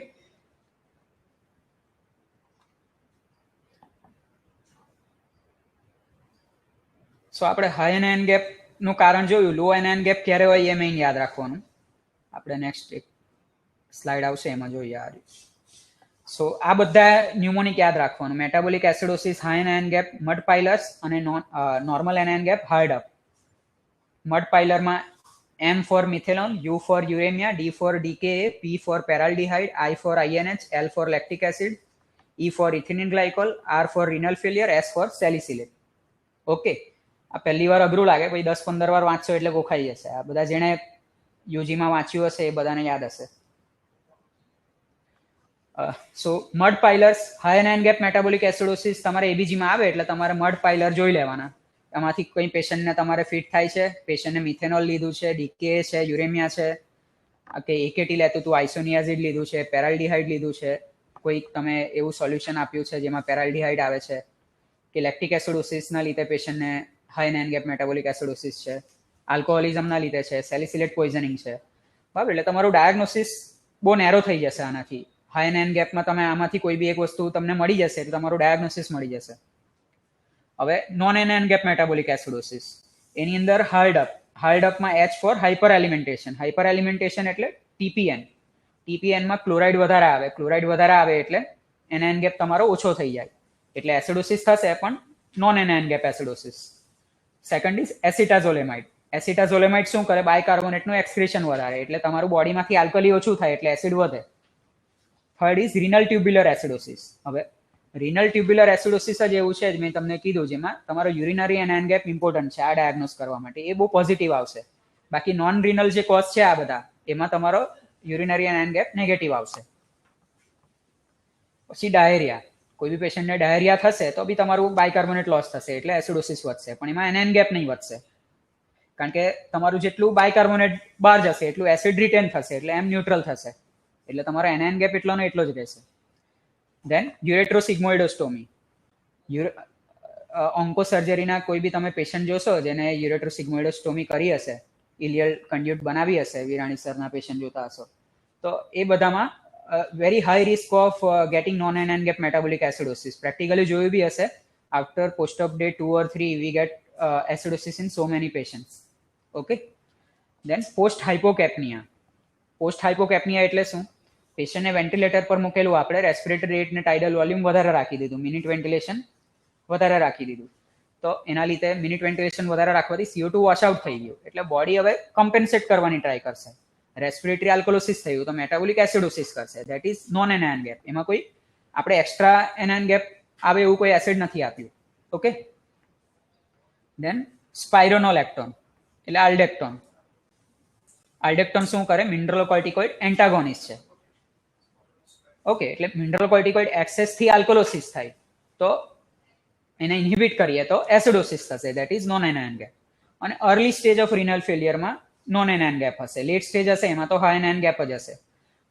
S2: સો આપણે હાઈ એનાયન ગેપનું કારણ જોયું. લો એનાયન ગેપ ક્યારે હોય એ મેઇન યાદ રાખવાનું. આપણે નેક્સ્ટ એક સ્લાઇડ આવશે એમાં જોઈએ આ રીતે. સો આ બધા ન્યુમોનિક યાદ રાખવાનું. Metabolic acidosis, high anion gap, mud pilers અને normal anion gap hard up. Mud પાઇલરમાં M for methanol, U for uremia, D for DKA, P for paraldehyde, I for INH, L for lactic acid, E for ethylene glycol, R for renal failure, S for salicylate. Okay, આ પહેલી વાર અઘરું લાગે, પછી 10-15 વાર વાંચશો એટલે ગોખાઈ જશે. આ બધા જેણે યુજીમાં વાંચ્યું હશે એ બધાને યાદ હશે. So mud pilers high anion gap metabolic acidosis તમારે એબીજીમાં આવે એટલે તમારે મડ પાઇલર જોઈ લેવાના. એમાંથી કોઈ પેશન્ટને તમારે ફિટ થાય છે, પેશન્ટને મિથેનોલ લીધું છે, ડીકે છે, યુરેમિયા છે, કે એકેટી લેતું હતું, આઇસોનિયાઝિડ લીધું છે, પેરાલ્ડિહાઇડ લીધું છે, કોઈક તમે એવું સોલ્યુશન આપ્યું છે જેમાં પેરાલ્ડિહાઇડ આવે છે, કે લેક્ટિક એસિડોસિસના લીધે પેશન્ટને high anion gap metabolic acidosis છે, આલ્કોહોલિઝમના લીધે છે, સેલિસિલેટ પોઈઝનિંગ છે. બરાબર, એટલે તમારું ડાયગ્નોસિસ બહુ નેરો થઈ જશે આનાથી. હાઈ એનાયન ગેપમાં તમે આમાંથી કોઈ બી એક વસ્તુ તમને મળી જશે એટલે તમારું ડાયગ્નોસિસ મળી જશે. હવે non anion gap metabolic acidosis, એની અંદર હાર્ડઅપમાં H for hyperalimentation. Hyperalimentation એટલે ટીપીએન. ટીપીએનમાં ક્લોરાઇડ વધારે આવે એટલે એનાયન ગેપ તમારો ઓછો થઈ જાય એટલે એસિડોસિસ થશે, પણ non anion gap acidosis. Second is acetazolamide. Acetazolamide શું કરે? બાયકાર્બોનેટનું એક્સક્રીશન વધારે એટલે તમારું બોડીમાંથી આલ્કલી ઓછું થાય એટલે એસિડ વધે. Third is renal tubular acidosis. હવે રિનલ ટ્યુબ્યુલર એસિડોસિસ જ એવું છે મેં તમને કીધું જેમાં તમારો યુરિનરી એનાયન ગેપ ઇમ્પોર્ટન્ટ છે આ ડાયગ્નોસ કરવા માટે, એ બહુ પોઝિટિવ આવશે. બાકી નોન રિનલ જે કોઝ છે આ બધા એમાં તમારો યુરિનરી એનાયન ગેપ નેગેટિવ આવશે. પછી ડાયરિયા. કોઈ બી પેશન્ટને ડાયરિયા થશે તો બી તમારું બાયકાર્બોનેટ લોસ થશે એટલે એસિડોસિસ વધશે, પણ એમાં એનાયન ગેપ નહીં વધશે કારણ કે તમારું જેટલું બાયકાર્બોનેટ બહાર જશે એટલું એસિડ રિટેન થશે એટલે એમ ન્યુટ્રલ થશે એટલે તમારો એનાયન ગેપ એટલો ને એટલો જ રહેશે. દેન યુરેટ્રોસિગ્મોઇડોસ્ટોમી. ઓન્કો સર્જરીના કોઈ બી તમે પેશન્ટ જોશો જેને યુરેટ્રોસિગ્મોઇડોસ્ટોમી કરી હશે, ઇલિયલ કન્ડ્યુટ બનાવી હશે, વિરાણી સરના પેશન્ટ જોતા હશો, તો એ બધામાં very high risk of getting non anion gap metabolic acidosis. Practically જોયું બી હશે. After post op day 2 or 3 we get acidosis in so many patients. Okay. Then post hypocapnia. Post hypocapnia એટલે શું? પેશન્ટને વેન્ટિલેટર પર મૂકેલું, આપણે રેસ્પિરેટરી રેટ ને ટાઇડલ વોલ્યુમ વધારે રાખી દીધું, મિનિટ વેન્ટિલેશન વધારે રાખી દીધું, તો એના લીધે મિનિટ વેન્ટિલેશન વધારે રાખવાથી CO2 વોશ આઉટ થઈ ગયું એટલે બોડી હવે કમ્પેન્સેટ કરવાની ટ્રાય કરશે. રેસ્પિરેટરી આલ્કોલોસિસ થયું તો મેટાબોલિક એસિડોસિસ કરશે. That is non anion gap. એમાં કોઈ આપણે એક્સ્ટ્રા એનાયન ગેપ આવે એવું કોઈ એસિડ નથી આપ્યું. ઓકે. દેન સ્પાઇરોનોલેક્ટોન એટલે આલ્ડેક્ટોન. આલ્ડેક્ટોન શું કરે? મિનરલ કોર્ટિકોઇડ એન્ટાગોનિસ્ટ છે. ઓકે, એટલે મિનરલ કોર્ટિકોઇડ એક્સેસથી આલ્કોલોસિસ થાય તો એને ઇન્હિબિટ કરીએ તો એસિડોસિસ થશે. That is non anion gap. અને અર્લી સ્ટેજ ઓફ રિનલ ફેલિયરમાં નોન એનાયન ગેપ હશે. લેટ સ્ટેજ હશે એમાં તો હાઈ એનાયન ગેપ જ હશે.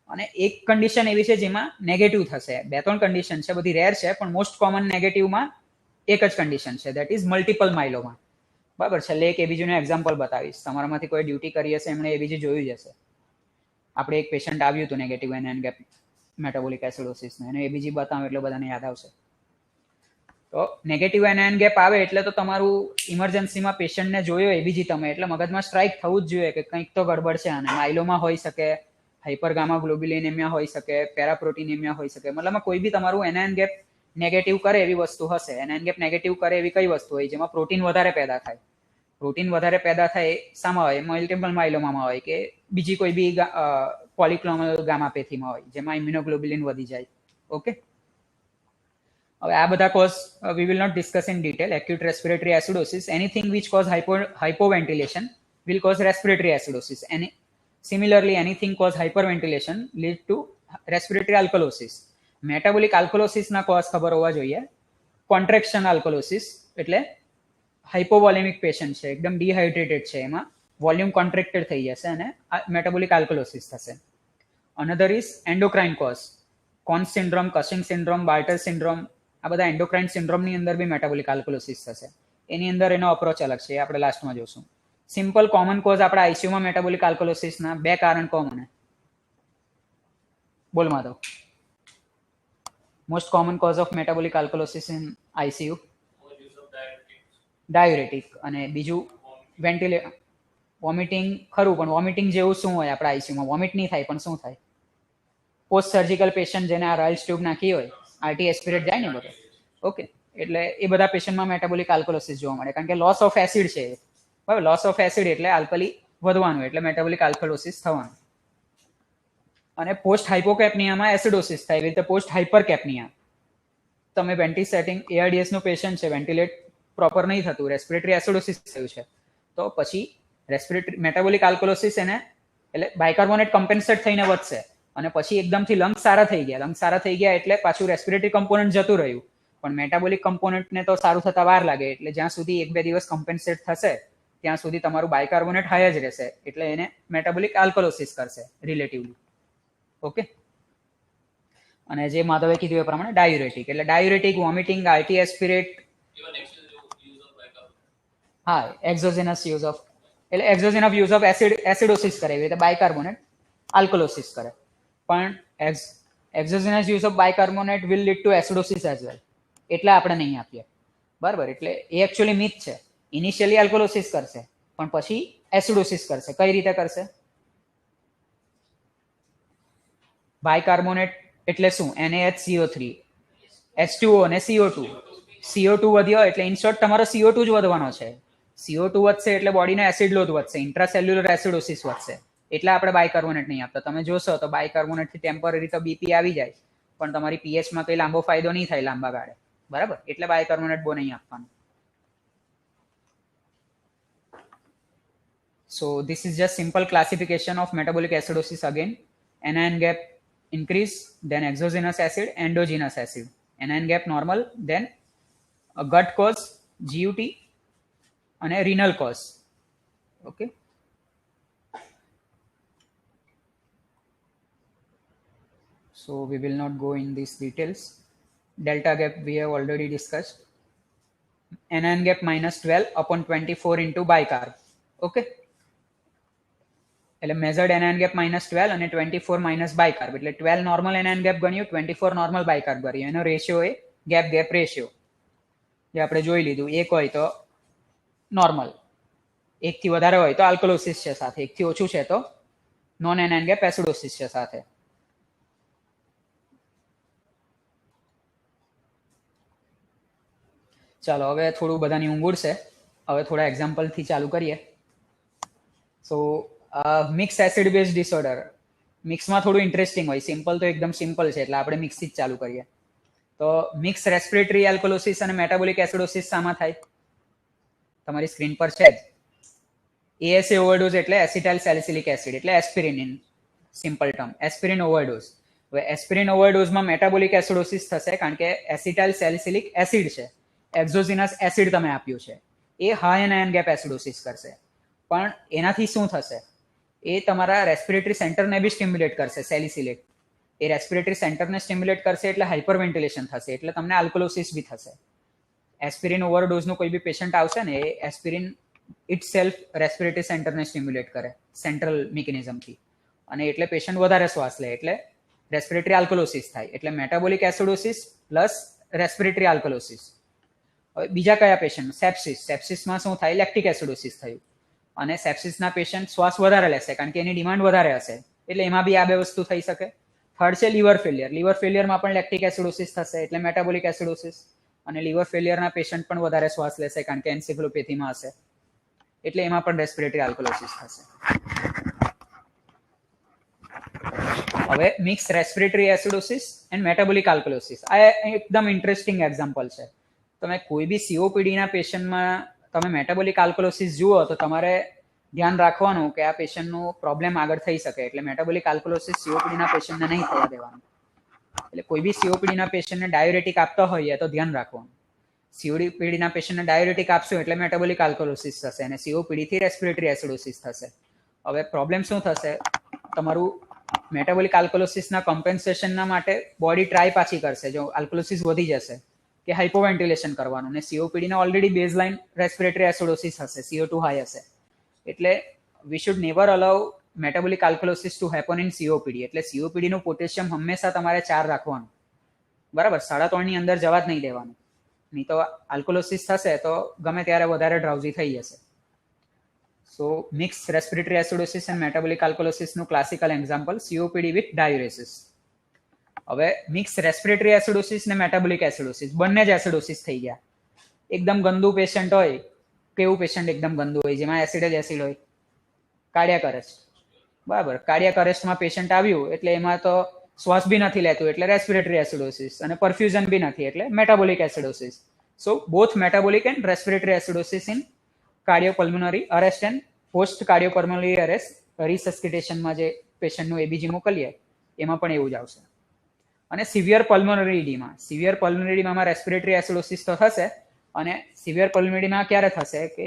S2: અને એક કન્ડિશન એવી છે જેમાં નેગેટિવ થશે. 2-3 કન્ડિશન છે, બધી રેર છે, પણ મોસ્ટ કોમન નેગેટિવમાં એક જ કન્ડિશન છે, ધેટ ઇઝ મલ્ટિપલ માઇલોમા. બરાબર. છેલ્લે એક એબીજીનું એક્ઝામ્પલ બતાવીશ. તમારામાંથી કોઈ ડ્યુટી કરી હશે એમણે એબીજી જોયું જ હશે. આપણે એક પેશન્ટ આવ્યું હતું નેગેટિવ એનાયન ગેપ મેટાબોલિક એસિડોસિસને, એને એબીજી બતાવ્યું એટલે બધાને યાદ આવશે. તો નેગેટિવ એનાયન ગેપ આવે એટલે તો તમારું ઇમરજન્સીમાં પેશન્ટને જોયો એબીજી તમે એટલે મગજમાં સ્ટ્રાઇક થવું જ જોઈએ કે કંઈક તો ગડબડ છે આને. માઇલોમા હોઈ શકે, હાઇપરગામા ગ્લોબ્યુલિનેમિયા હોઈ શકે, પેરાપ્રોટીનેમિયા હોઈ શકે, મતલબ કોઈ બી તમારું એનાયન ગેપ નેગેટિવ કરે એવી વસ્તુ હશે. એનાયન ગેપ નેગેટિવ કરે એવી કઈ વસ્તુ હોય? જેમાં પ્રોટીન વધારે પેદા થાય. પ્રોટીન વધારે પેદા થાય શામાં હોય? મલ્ટિપલ માઇલોમામાં હોય કે બીજી કોઈ બી પોલિક્લોનલ ગામાપેથીમાં હોય જેમાં ઇમ્યુનોગ્લોબ્યુલિન વધી જાય. ઓકે. હવે આ બધા cause we will not discuss in detail. Acute respiratory acidosis, anything which cause hypoventilation will cause respiratory acidosis. And similarly, anything cause hyperventilation lead to respiratory alkalosis. Metabolic આલ્કોલોસિસના કોઝ ખબર હોવા જોઈએ. Contraction આલ્કોલોસિસ એટલે હાઇપોવોલેમિક patient છે, એકદમ ડિહાઇડ્રેટેડ છે, એમાં volume કોન્ટ્રેક્ટેડ થઈ જશે અને મેટાબોલિક આલ્કોલોસિસ થશે. Another is endocrine cause. Conn's syndrome, Cushing syndrome, Bartter syndrome, આ બધા એન્ડોક્રાઇન સિન્ડ્રોમની અંદર બી મેટાબોલિક આલ્કોલોસિસ થશે. એની અંદર એનો અપ્રોચ અલગ છે, આપણે લાસ્ટમાં જોશું. સિમ્પલ કોમન કોઝ આપણા આઈસીયુમાં મેટાબોલિક આલ્કોલોસિસના 2 કારણ કહો મને. બોલ Madhav. Most common cause of metabolic alkalosis in ICU? Diuretic. અને બીજું વોમિટિંગ. ખરું, પણ વોમિટિંગ જેવું શું હોય આપણા આઈસીયુમાં? વોમિટ નહીં થાય પણ શું થાય? પોસ્ટ સર્જિકલ પેશન્ટ જેને આ રાઇલ્સ ટ્યુબ નાખી હોય, આરટી એસ્પિરેટ જાય ને બધો. ઓકે, એટલે એ બધા પેશન્ટમાં મેટાબોલિક આલ્કોલોસિસ જોવા મળે કારણ કે લોસ ઓફ એસિડ છે. બરાબર. લોસ ઓફ એસિડ એટલે આલ્કલી વધવાનું એટલે મેટાબોલિક આલ્કોલોસિસ થવાનું. અને પોસ્ટ હાઇપોકેપ્નિયામાં એસિડોસિસ થાય. એવી રીતે પોસ્ટ હાઇપરકેપ્નિયા, તમે વેન્ટિસેટિંગ એઆરડીએસનું પેશન્ટ છે, વેન્ટિલેટ પ્રોપર નહીં થતું, રેસ્પિરેટરી એસિડોસિસ થયું છે, તો પછી રેસ્પિરેટરી મેટાબોલિક આલ્કોલોસિસ એને એટલે બાયકાર્બોનેટ કમ્પેન્સેટ થઈને વધશે અને પછી એકદમથી લંગ્સ સારા થઈ ગયા એટલે પાછું રેસ્પિરેટરી કમ્પોનન્ટ જતું રહ્યું, પણ મેટાબોલિક કમ્પોનન્ટને તો સારું થતા વાર લાગે, એટલે જ્યાં સુધી 1-2 દિવસ કમ્પેન્સેટ થશે ત્યાં સુધી તમારું બાયકાર્બોનેટ હાઈ જ રહેશે, એટલે એને મેટાબોલિક આલ્કલોસિસ કરશે રિલેટિવલી. ઓકે. અને જે માધવે કીધું એ પ્રમાણે ડાયુરેટિક, એટલે diuretic, vomiting, RT aspirate,
S3: Even excessive use of bicarbonate.
S2: હા, એક્ઝોજેનસ યુઝ ઓફ, એટલે એક્ઝોજેનસ યુઝ ઓફ એસિડોસિસ કરે, એવી રીતે બાયકાર્બોનેટ આલ્કલોસિસ કરે. પણ exogenous use of bicarbonate will lead to acidosis as well, એટલે આપણે નહીં આપીએ. બરાબર, એટલે એ એકચ્યુઅલી મિથ છે. ઇનિશિયલી આલ્કલોસિસ કરશે પણ પછી એસિડોસિસ કરશે. કઈ રીતે કરશે? બાયકાર્બોનેટ એટલે શું? NaHCO3, H2O અને CO2. CO2 વધ્યો એટલે ઇન શોર્ટ તમારો CO2 જ વધવાનો છે. CO2 વધશે એટલે બોડીનો એસિડ લોડ વધશે, ઇન્ટ્રાસેલ્યુલર એસિડોસિસ વધશે, એટલે આપણે બાયકાર્બોનેટ નહીં આપતા. તમે જોશો તો બાયકાર્બોનેટથી ટેમ્પરરી તો બીપી આવી જાય, પણ તમારી પીએચમાં કંઈ લાંબો ફાયદો નહીં થાય લાંબા ગાળે. બરાબર, એટલે બાયકાર્બોનેટ બહુ નહીં આપવાનું. So this is just simple classification of metabolic acidosis again. Anion gap increase, then exogenous acid, endogenous acid. Anion gap normal, then a gut cause, GUT, and a renal cause. Okay. So we will not go in these details. Delta gap we have already discussed. Anion gap -12 upon 24 into bicarb. Okay. એટલે measured anion gap -12 અને 24 minus bicarb, એટલે 12 normal anion gap ગણ્યું, 24 normal bicarb ગણ્યું. એનો ratio એ gap ratio જે આપણે જોઈ લીધું. 1 હોય તો નોર્મલ, 1 થી વધારે હોય તો આલ્કલોસિસ છે સાથે, 1 થી ઓછું છે તો નોન એનાયન ગેપ એસિડોસિસ છે સાથે. ચાલો હવે થોડું બધાની ઊંઘ ઉડશે, હવે થોડા એક્ઝામ્પલથી ચાલુ કરીએ. સો મિક્સ એસિડ બેઝ ડિસઓર્ડર, મિક્સમાં થોડું ઇન્ટરેસ્ટિંગ હોય. સિમ્પલ તો એકદમ સિમ્પલ છે, એટલે આપણે મિક્સથી જ ચાલુ કરીએ. તો મિક્સ રેસ્પિરેટરી આલ્કલોસિસ અને મેટાબોલિક એસિડોસિસ શામાં થાય? તમારી સ્ક્રીન પર છે જ. ASA ઓવરડોઝ એટલે એસિટાઇલ સેલિસિલિક એસિડ, એટલે aspirin in simple term, aspirin overdose. હવે એસ્પિરિન ઓવરડોઝમાં મેટાબોલિક એસિડોસિસ થશે, કારણ કે એસિટાઇલ સેલિસિલિક એસિડ છે, એક્ઝોજિનસ એસિડ તમે આપ્યું છે, એ હાઈ આયન ગેપ એસિડોસિસ કરશે. પણ એનાથી શું થશે? એ તમારા રેસ્પિરેટરી સેન્ટરને બી સ્ટિમ્યુલેટ કરશે. સેલિસિલેટ એ રેસ્પિરેટરી સેન્ટરને સ્ટિમ્યુલેટ કરશે એટલે હાઇપરવેન્ટિલેશન થશે, એટલે તમને આલ્કલોસિસ બી થશે. એસ્પિરિન ઓવરડોઝનું કોઈ બી પેશન્ટ આવશે ને, એ એસ્પિરિન ઇટ સેલ્ફ રેસ્પિરેટરી સેન્ટરને સ્ટિમ્યુલેટ કરે સેન્ટ્રલ મિકેનિઝમથી, અને એટલે પેશન્ટ વધારે શ્વાસ લે, એટલે રેસ્પિરેટરી આલ્કલોસિસ થાય. એટલે મેટાબોલિક એસિડોસિસ પ્લસ રેસ્પિરેટરી આલ્કલોસિસ. હવે બીજા કયા પેશન્ટ? સેપ્સિસ. સેપ્સિસમાં શું થાય? લેક્ટિક એસિડોસિસ થયું, અને સેપ્સિસના પેશન્ટ શ્વાસ વધારે લેશે કારણ કે એની ડિમાન્ડ વધારે હશે, એટલે એમાં બી આ બે વસ્તુ થઈ શકે. થર્ડ છે લીવર ફેલિયર. લીવર ફેલિયરમાં પણ લેક્ટિક એસિડોસિસ થશે, એટલે મેટાબોલિક એસિડોસિસ, અને લીવર ફેલિયરના પેશન્ટ પણ વધારે શ્વાસ લેશે કારણ કે એન્સેફેલોપેથીમાં હશે, એટલે એમાં પણ રેસ્પિરેટરી આલ્કલોસિસ થશે. હવે mix respiratory acidosis and metabolic alkalosis, આ એકદમ ઇન્ટરેસ્ટિંગ એક્ઝામ્પલ છે. તમે કોઈ બી COPDના પેશન્ટમાં તમે મેટાબોલિક આલ્કલોસિસ જુઓ તો તમારે ધ્યાન રાખવાનું કે આ પેશન્ટનું પ્રોબ્લેમ આગળ થઈ શકે, એટલે મેટાબોલિક આલ્કલોસિસ COPDના પેશન્ટને નહીં થવા દેવાનું. એટલે કોઈ બી COPDના પેશન્ટને ડાયુરેટિક આપતો હોઈએ તો ધ્યાન રાખવાનું. COPDના પેશન્ટને ડાયુરેટિક આપશું એટલે મેટાબોલિક આલ્કલોસિસ થશે, અને COPD થી રેસ્પિરેટરી એસિડોસિસ થશે. હવે પ્રોબ્લેમ શું થશે? તમારું મેટાબોલિક આલ્કલોસિસના કોમ્પેન્સેશનના માટે બોડી ટ્રાય પાછી કરશે જો આલ્કલોસિસ વધી જશે, કે હાઇપોવેન્ટિલેશન કરવાનું, ને COPDને ઓલરેડી બેઝલાઇન રેસ્પિરેટરી એસિડોસિસ હશે, CO2 હાઈ હશે, એટલે we should never allow metabolic alkalosis to happen in COPD. એટલે COPD નું પોટેશિયમ હંમેશા તમારે 4 રાખવાનું, બરાબર, 3.5 ની અંદર જવા જ નહીં દેવાનું, નહીં તો આલ્કલોસિસ થશે તો ગમે ત્યારે વધારે ડ્રાઉઝી થઈ જશે. So mix respiratory acidosis and metabolic આલ્કલોસિસનું classical example COPD with diuresis. હવે મિક્સ રેસ્પિરેટરી એસિડોસિસ ને મેટાબોલિક એસિડોસિસ બંને જ એસિડોસિસ થઈ ગયા. એકદમ ગંદુ પેશન્ટ હોય, કેવું પેશન્ટ એકદમ ગંદુ હોય જેમાં એસિડ જ એસિડ હોય? કાર્ડિયાક અરેસ્ટ, બરાબર. કાર્ડિયાક અરેસ્ટમાં પેશન્ટ આવ્યું એટલે એમાં તો શ્વાસ બી નથી લેતું, એટલે રેસ્પિરેટરી એસિડોસિસ, અને પરફ્યુઝન બી નથી, એટલે metabolic acidosis. So both metabolic and respiratory acidosis in cardiopulmonary arrest and post cardiopulmonary arrest રિસસ્કિટેશનમાં જે પેશન્ટનું ABG મોકલીએ એમાં પણ એવું જ આવશે. અને સિવિયર પલ્મોનરી એડીમાં રેસ્પિરેટરી એસિડોસિસ તો થશે, અને સિવિયર પલ્મોનરી એડીમાં ક્યારે થશે કે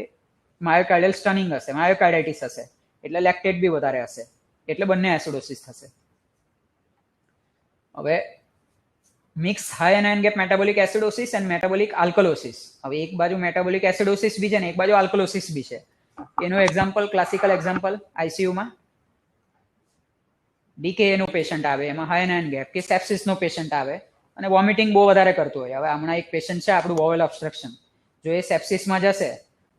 S2: માયોકાર્ડિયલ સ્ટનિંગ હશે, માયોકાર્ડાઇટિસ હશે, એટલે લેક્ટેટ બી વધારે હશે, એટલે બંને એસિડોસિસ થશે. હવે mix high anion gap metabolic acidosis and metabolic alkalosis. હવે એક બાજુ મેટાબોલિક એસિડોસિસ બી છે ને એક બાજુ આલ્કલોસિસ બી છે. એનું એક્ઝામ્પલ, ક્લાસિકલ એક્ઝામ્પલ આઈસીયુમાં ડીકે નું પેશન્ટ આવે, એમાં હાઈ એનાયન ગેપ કે સેપ્સિસ નો પેશન્ટ આવે અને વોમિટિંગ બહુ વધારે કરતું હોય. હવે હમણાં એક પેશન્ટ છે આપણું બોવેલ ઓબ્સ્ટ્રક્શન, જો એ સેપ્સિસમાં જશે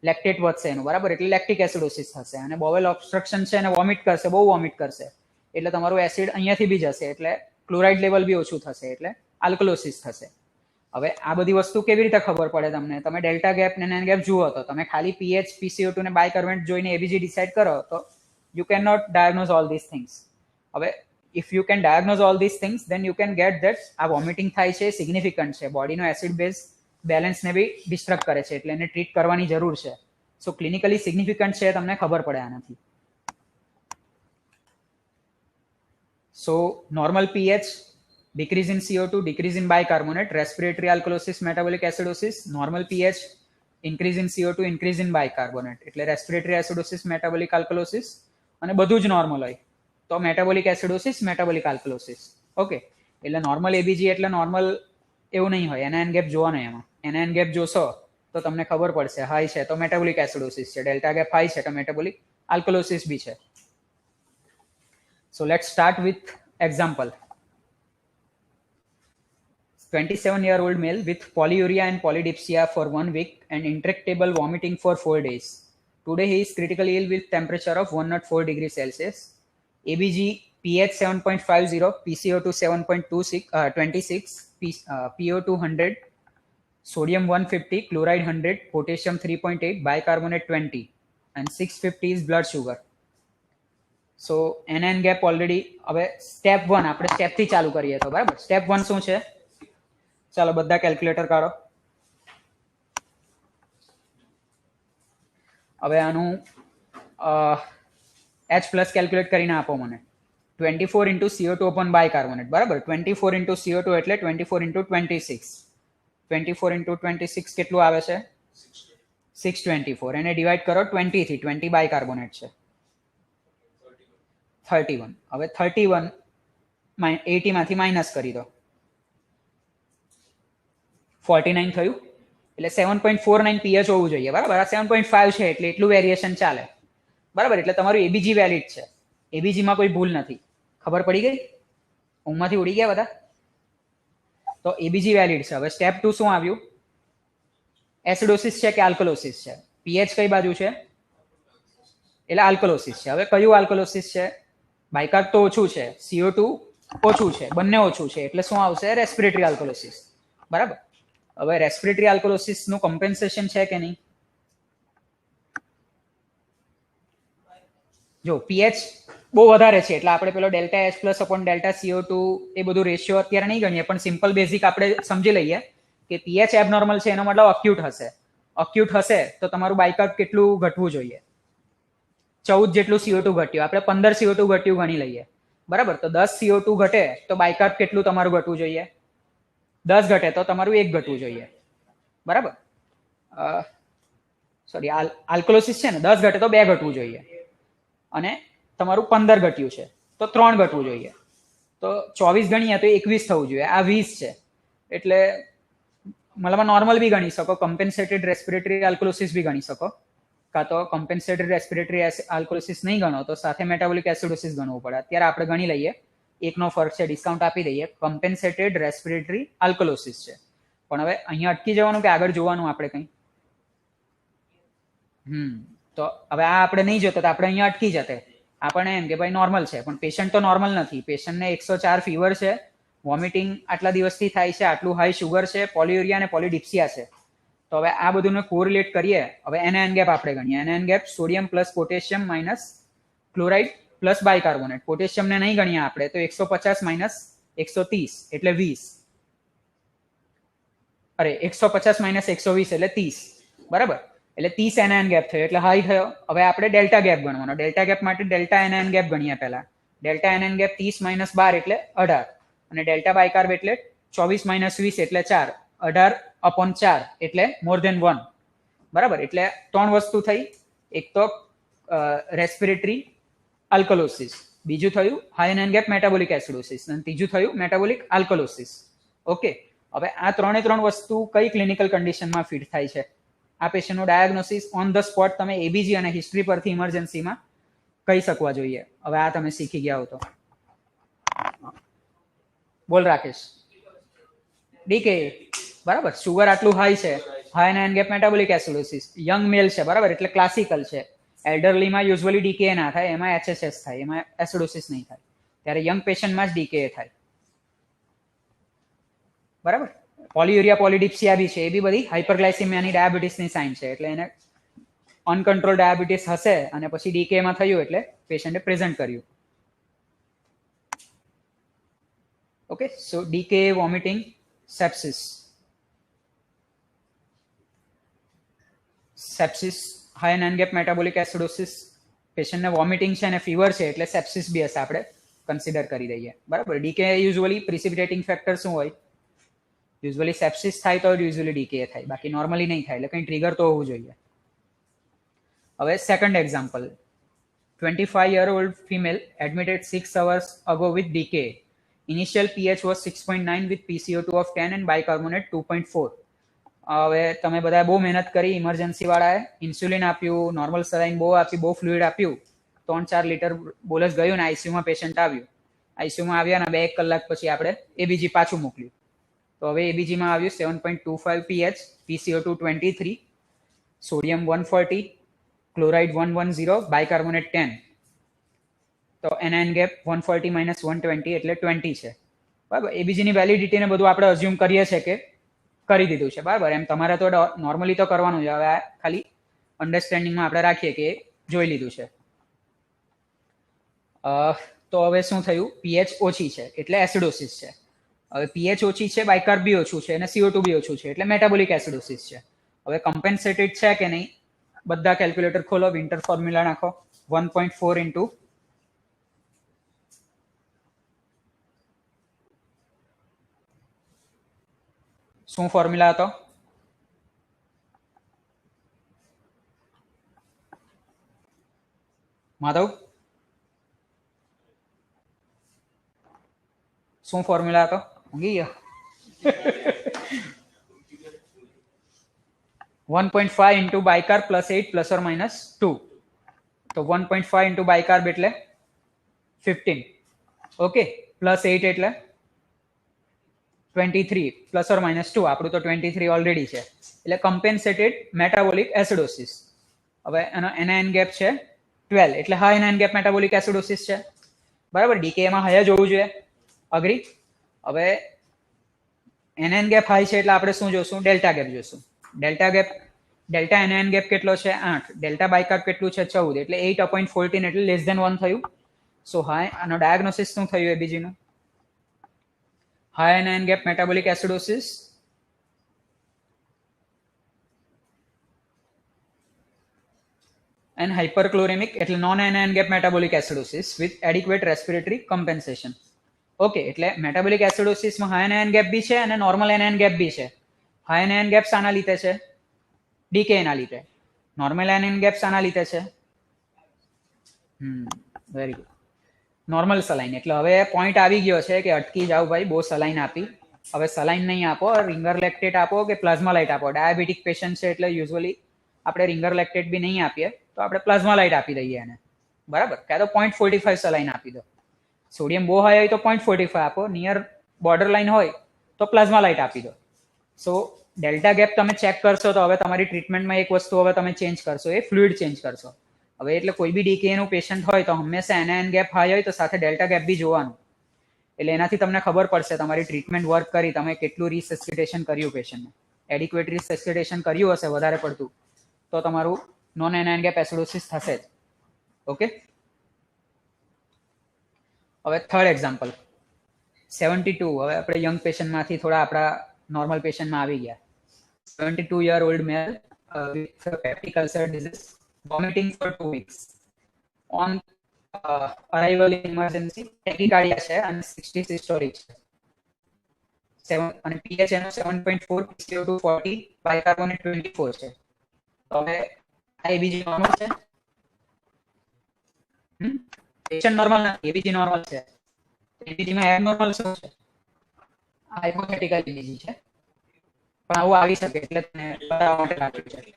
S2: લેક્ટેટ વધશે એનું, બરાબર, એટલે લેક્ટિક એસિડોસિસ થશે. અને બોવેલ ઓબ્સ્ટ્રક્શન છે અને વોમિટ કરશે, બહુ વોમિટ કરશે, એટલે તમારું એસિડ અહીંયાથી બી જશે, એટલે ક્લોરાઇડ લેવલ બી ઓછું થશે, એટલે આલ્કલોસિસ થશે. હવે આ બધી વસ્તુ કેવી રીતે ખબર પડે તમને? તમે ડેલ્ટા ગેપ ને એનાયન ગેપ જુઓ તો તમે ખાલી પીએચ, PCO2 ને બાયકાર્બોનેટ જોઈને એબીજી ડિસાઇડ કરો તો you can not diagnose all this things. હવે if you can diagnose all this things then you can get that આ વોમિટિંગ થાય છે સિગ્નિફિકન્ટ છે, બોડીનો એસિડ બેઝ બેલેન્સને બી ડિસ્ટર્બ કરે છે, એટલે એને ટ્રીટ કરવાની જરૂર છે. સો ક્લિનિકલી સિગ્નિફિકન્ટ છે, તમને ખબર પડે આનાથી. So normal pH, decrease in CO2, decrease in bicarbonate, respiratory alkalosis, metabolic acidosis, normal pH, increase in CO2, increase in bicarbonate, એટલે respiratory acidosis, metabolic alkalosis, અને બધું જ નોર્મલ હોય તો metabolic acidosis, metabolic alkalosis. Okay, એટલે normal ABG એટલે normal એવું નહીં હોય, એનાયન ગેપ જોવાનો એમાં. એનાયન ગેપ જોશો તો તમને ખબર પડશે, હાઈ છે તો મેટાબોલિક એસિડોસિસ છે, ડેલ્ટા ગેપ હાઈ છે તો મેટાબોલિક આલ્કલોસિસ બી છે. So let's start with example. 27-year-old male with polyuria and polydipsia for 1 week and intractable vomiting for 4 days. Today he is critically ill with temperature of 104 degrees Celsius. ABG pH 7.50, PCO2 7.26, PO2 100, sodium 150, chloride 100, potassium 3.8, bicarbonate 20, and 650 is blood sugar. So NN gap already. હવે step 1 આપણે સ્ટેપથી ચાલુ કરીએ તો બરાબર. Step 1 શું છે? ચાલો બધા કેલ્ક્યુલેટર કાઢો. હવે આનું H પ્લસ કેલ્ક્યુલેટ કરીને આપો મને. 24 into CO2 upon bicarbonate, બરાબર. 24 into CO2 એટલે 24 into 26. 24 into 26 કેટલું આવે છે? 624. એને ડિવાઈડ કરો 20 થી, 20 બાયકાર્બોનેટ છે, 31. હવે 31 80 માંથી માઇનસ કરી દો, 49 થયું. એટલે 7.49 pH હોવું જોઈએ, બરાબર. આ 7.5 છે એટલે એટલું વેરિએશન ચાલે, બરાબર. એટલે તમારું એબીજી વેલિડ છે, એબીજીમાં કોઈ ભૂલ નથી. ખબર પડી ગઈ? ઊંઘમાંથી ઉડી ગયા બધા? તો એબીજી વેલિડ છે. હવે સ્ટેપ 2 શું આવ્યું? એસિડોસિસ છે કે આલ્કલોસિસ છે? પીએચ કઈ બાજુ છે? એટલે આલ્કલોસિસ છે. હવે કયું આલ્કલોસિસ છે? બાયકાર્બ તો ઓછું છે, CO2 ઓછું છે, બંને ઓછું છે, એટલે શું આવશે? રેસ્પિરેટરી આલ્કલોસિસ, બરાબર. હવે રેસ્પિરેટરી આલ્કલોસિસ નું કમ્પેન્સેશન છે કે નહીં? જો પીએચ બહુ વધારે છે એટલે આપણે પેલો delta H plus upon delta CO2 એ બધું રેશિયો અત્યારે નહીં ગણીએ, પણ સિમ્પલ બેઝિક આપણે સમજી લઈએ કે પીએચ એબનોર્મલ છે એનો મતલબ અક્યુટ હશે. અક્યુટ હશે તો તમારું બાયકાર્બ કેટલું ઘટવું જોઈએ? 14 જેટલું CO2 ઘટ્યું, આપણે 15 CO2 ઘટ્યું ગણી લઈએ, બરાબર. તો 10 CO2 ઘટે તો બાયકાર્બ કેટલું તમારું ઘટવું જોઈએ? 10 ઘટે તો તમારું 1 ઘટવું જોઈએ, બરાબર. સોરી, આલ્કલોસિસ છે ને, 10 ઘટે તો 2 ઘટવું જોઈએ, અને તમારું 15 ઘટ્યું છે તો 3 ઘટવું જોઈએ. તો 24 ગણીએ તો 21 થવું જોઈએ. આ 20 છે એટલે મતલબ નોર્મલ બી ગણી શકો, કમ્પેન્સેટેડ રેસ્પિરેટરી આલ્કલોસિસ બી ગણી શકો, કાં તો કમ્પેન્સેટેડ રેસ્પિરેટરી આલ્કલોસિસ નહીં ગણો તો સાથે મેટાબોલિક એસિડોસિસ ગણવું પડે. અત્યારે આપણે ગણી લઈએ, એકનો ફરક છે, ડિસ્કાઉન્ટ આપી દઈએ. કમ્પેન્સેટેડ રેસ્પિરેટરી આલ્કલોસિસ છે. પણ હવે અહીંયા અટકી જવાનું કે આગળ જોવાનું આપણે કંઈ? તો હવે આ આપણે નહીં જોતો તો આપણે અહીંયા અટકી જતે. આપણને એમ કે ભાઈ નોર્મલ છે, પણ પેશન્ટ તો નોર્મલ નથી. પેશન્ટને 104 ફીવર છે, વોમિટિંગ આટલા દિવસથી થાય છે, આટલું હાઈ શુગર છે, પોલિયુરિયા અને પોલિડિપ્સિયા છે. તો હવે આ બધુંને કોરિલેટ કરીએ. હવે એનાયન ગેપ આપણે ગણીએ. Anion gap sodium plus potassium minus chloride plus bicarbonate. પોટેશિયમને નહીં ગણીએ આપણે તો 150 માઇનસ 130 એટલે 20. અરે 150 માઇનસ 120 એટલે 30, બરાબર. એટલે 30 એનાયન ગેપ થયો એટલે હાઈ થયો. હવે આપણે ડેલ્ટા ગેપ ગણવાનો. ડેલ્ટા ગેપ માટે ડેલ્ટા એનાયન ગેપ ગણીએ પહેલા. ડેલ્ટા એનએન ગેપ 30 માઇનસ 12 એટલે 18 અને ડેલ્ટા બાયકાર્બ એટલે 24 માઇનસ 20 એટલે 4 18/4 એટલે મોર ધેન 1 બરાબર. એટલે 3 વસ્તુ થઈ. એક તો રેસ્પિરેટરી આલ્કલોસિસ, બીજું થયું high anion gap metabolic acidosis અને ત્રીજું થયું મેટાબોલિક આલ્કલોસિસ. ઓકે, હવે આ 3 વસ્તુ કઈ ક્લિનિકલ કન્ડિશનમાં ફિટ થાય છે? આ પેશન્ટનું ડાયગ્નોસિસ ઓન ધ સ્પોટ તમે એબીજી અને હિસ્ટ્રી પરથી ઇમરજન્સીમાં કહી શકવા જોઈએ. હવે આ તમે શીખી ગયા હો તો બોલ રાકેશ. ડીકે બરાબર. સુગર આટલું હાઈ છે, high anion gap metabolic acidosis, young male છે બરાબર, એટલે ક્લાસિકલ છે. એલ્ડરલીમાં યુઝ્યુઅલી ડીકે ના થાય, એમાં એચએસએસ થાય, એમાં એસિડોસિસ નહીં થાય. ત્યારે યંગ પેશન્ટમાં જ ડીકે થાય બરાબર. પોલીયુરિયા પોલીડિપ્સિયા બી છે, એ બી બધી હાઇપરગ્લાયસીમિયાની ડાયાબિટીસની સાઇન છે. એટલે એને અનકન્ટ્રોલ ડાયાબિટીસ હશે અને પછી ડીકેમાં થયું એટલે પેશન્ટે પ્રેઝન્ટ કર્યું. Okay, so DK, vomiting, sepsis. Sepsis, high anion gap metabolic acidosis, પેશન્ટને વોમિટિંગ છે અને ફીવર છે એટલે સેપ્સિસ બી હશે, આપણે કન્સિડર કરી દઈએ બરાબર. ડીકે યુઝ્યુઅલી પ્રિસિપિટેટિંગ ફેક્ટર શું હોય? યુઝ્યુઅલી સેપ્સિસ થાય તો યુઝ્યુઅલી ડીકે થાય, બાકી નોર્મલી નહીં થાય. એટલે કંઈ ટ્રિગર તો હોવું જોઈએ. હવે second example, 25-year-old female admitted 6 hours ago with DKA. Initial pH was 6.9 with PCO2 of 10 and bicarbonate 2.4. હવે તમે બધા બહુ મહેનત કરી, ઇમરજન્સી વાળાએ ઇન્સ્યુલિન આપ્યું, નોર્મલ સલાઈન બહુ આપી, બહુ ફ્લુઇડ આપ્યું, 3-4 લીટર બોલસ ગયું ને આઈસીયુમાં પેશન્ટ આવ્યું. આઈસીયુમાં આવ્યા ને 2-1 કલાક પછી આપણે એબીજી પાછું મોકલ્યું. તો હવે એબીજીમાં આવ્યું 7.25 pH, PCO2 23, sodium 140, chloride 110, bicarbonate 10. તો એનઆઈન ગેપ 140 માઇનસ 120 એટલે 20 છે બરાબર. એબીજીની વેલિડિટીને બધું આપણે અઝ્યુમ કરીએ છીએ કે કરી દીધું છે બરાબર. એમ તમારે તો નોર્મલી તો કરવાનું છે. હવે ખાલી અન્ડરસ્ટેન્ડિંગમાં આપણે રાખીએ કે જોઈ લીધું છે. તો હવે શું થયું? પીએચ ઓછી છે એટલે એસિડોસિસ છે. હવે પીએચ ઓછી છે, બાયકાર્બ બી ઓછું છે અને CO2 બી ઓછું છે એટલે મેટાબોલિક એસિડોસિસ છે. હવે કમ્પેન્સેટેડ છે કે નહીં? બધા કેલ્ક્યુલેટર ખોલો, વિન્ટર ફોર્મ્યુલા નાખો. 1.4 ઇન્ટુ શું ફોર્મ્યુલા હતો? માધવ, શું ફોર્મ્યુલા હતો? ઊંઘી ગયો. 1.5 into bicarb plus 8 plus or minus 2. તો 1.5 ઇન્ટુ બાયકાર્બ એટલે 15. ઓકે, પ્લસ 8 એટલે 23 પ્લસ ઓર માઇનસ 2. આપણું તો 23 ઓલરેડી છે એટલે કમ્પેન્સેટેડ મેટાબોલિક એસિડોસિસ. હવે એનો એનઆઈન ગેપ છે 12 એટલે high anion gap metabolic acidosis છે બરાબર. ડીકેમાં હાઈ જ હોવું જોઈએ, અગ્રી. હવે એનઆઈન ગેપ હાઈ છે એટલે આપણે શું જોશું? ડેલ્ટા ગેપ જોશું. ડેલ્ટા એનઆઈન ગેપ કેટલો છે? 8. ડેલ્ટા બાયકાર્બ કેટલું છે? 14 એટલે 8/14 એટલે લેસ ધેન 1 થયું. સો હાઈ આનો ડાયગ્નોસિસ શું થયું એબીજીનું? High anion gap metabolic acidosis and hyperchloremic એટલે non anion gap metabolic acidosis with adequate respiratory compensation. Okay, એટલે મેટાબોલિક એસિડોસિસમાં હાઈ anion gap બી છે અને નોર્મલ anion gap બી છે. હાઈ anion gap શાના લીધે છે? ડીકે ના લીધે. નોર્મલ anion gap શાના લીધે છે? Very good, normal saline. એટલે હવે પોઈન્ટ આવી ગયો છે કે અટકી જાવ ભાઈ, બહુ સલાઈન આપી. હવે સલાઈન નહીં આપો, રિંગર લેક્ટેટ આપો કે પ્લાઝમા લાઇટ આપો. ડાયાબિટીક પેશન્ટ છે એટલે યુઝ્યુઅલી આપણે રિંગર લેક્ટેટ બી નહીં આપીએ, તો આપણે પ્લાઝમા લાઇટ આપી દઈએ એને બરાબર. કાં તો 0.45 સલાઈન આપી દો. સોડિયમ બહુ હાઈ હોય તો 0.45 આપો, નિયર બોર્ડર લાઇન હોય તો પ્લાઝમા લાઇટ આપી દો. સો ડેલ્ટા ગેપ તમે ચેક કરશો તો હવે તમારી ટ્રીટમેન્ટમાં એક વસ્તુ હવે તમે ચેન્જ કરશો, એ ફ્લુઇડ ચેન્જ કરશો. હવે એટલે કોઈ બી ડીકેનું પેશન્ટ હોય તો હંમેશા એનઆઈન ગેપ હાઈ હોય તો સાથે ડેલ્ટા ગેપ બી જોવાનું. એટલે એનાથી તમને ખબર પડશે તમારી ટ્રીટમેન્ટ વર્ક કરી, તમે કેટલું રિસેસ્સિટેશન કર્યું પેશન્ટને. એડિક્વેટ રિસેસ્સિટેશન કર્યું હશે વધારે પડતું તો તમારું નોન એનઆઈન ગેપ એસિડોસિસ થશે જ. ઓકે, હવે થર્ડ એક્ઝામ્પલ 72. હવે આપણે યંગ પેશન્ટમાંથી થોડા આપણા નોર્મલ પેશન્ટમાં આવી ગયા. 72-year-old male with peptic ulcer disease, vomiting for 2 weeks. On arrival in emergency tachycardia છે અને 60 સિસ્ટોલિક છે. 7 અને પીએચ એનો 7.4 PCO2 40 બાયકાર્બોનેટ 24 છે. તો હવે આ એબીજી નોર્મલ છે. પેશન્ટ નોર્મલ નથી, એબીજી નોર્મલ છે. એબીજી માં એબનોર્મલ શું છે? આ હાઇપોથેટિકલ એબીજી છે, પણ આવું આવી શકે એટલે તમને બતાવવા માટે રાખ્યું છે.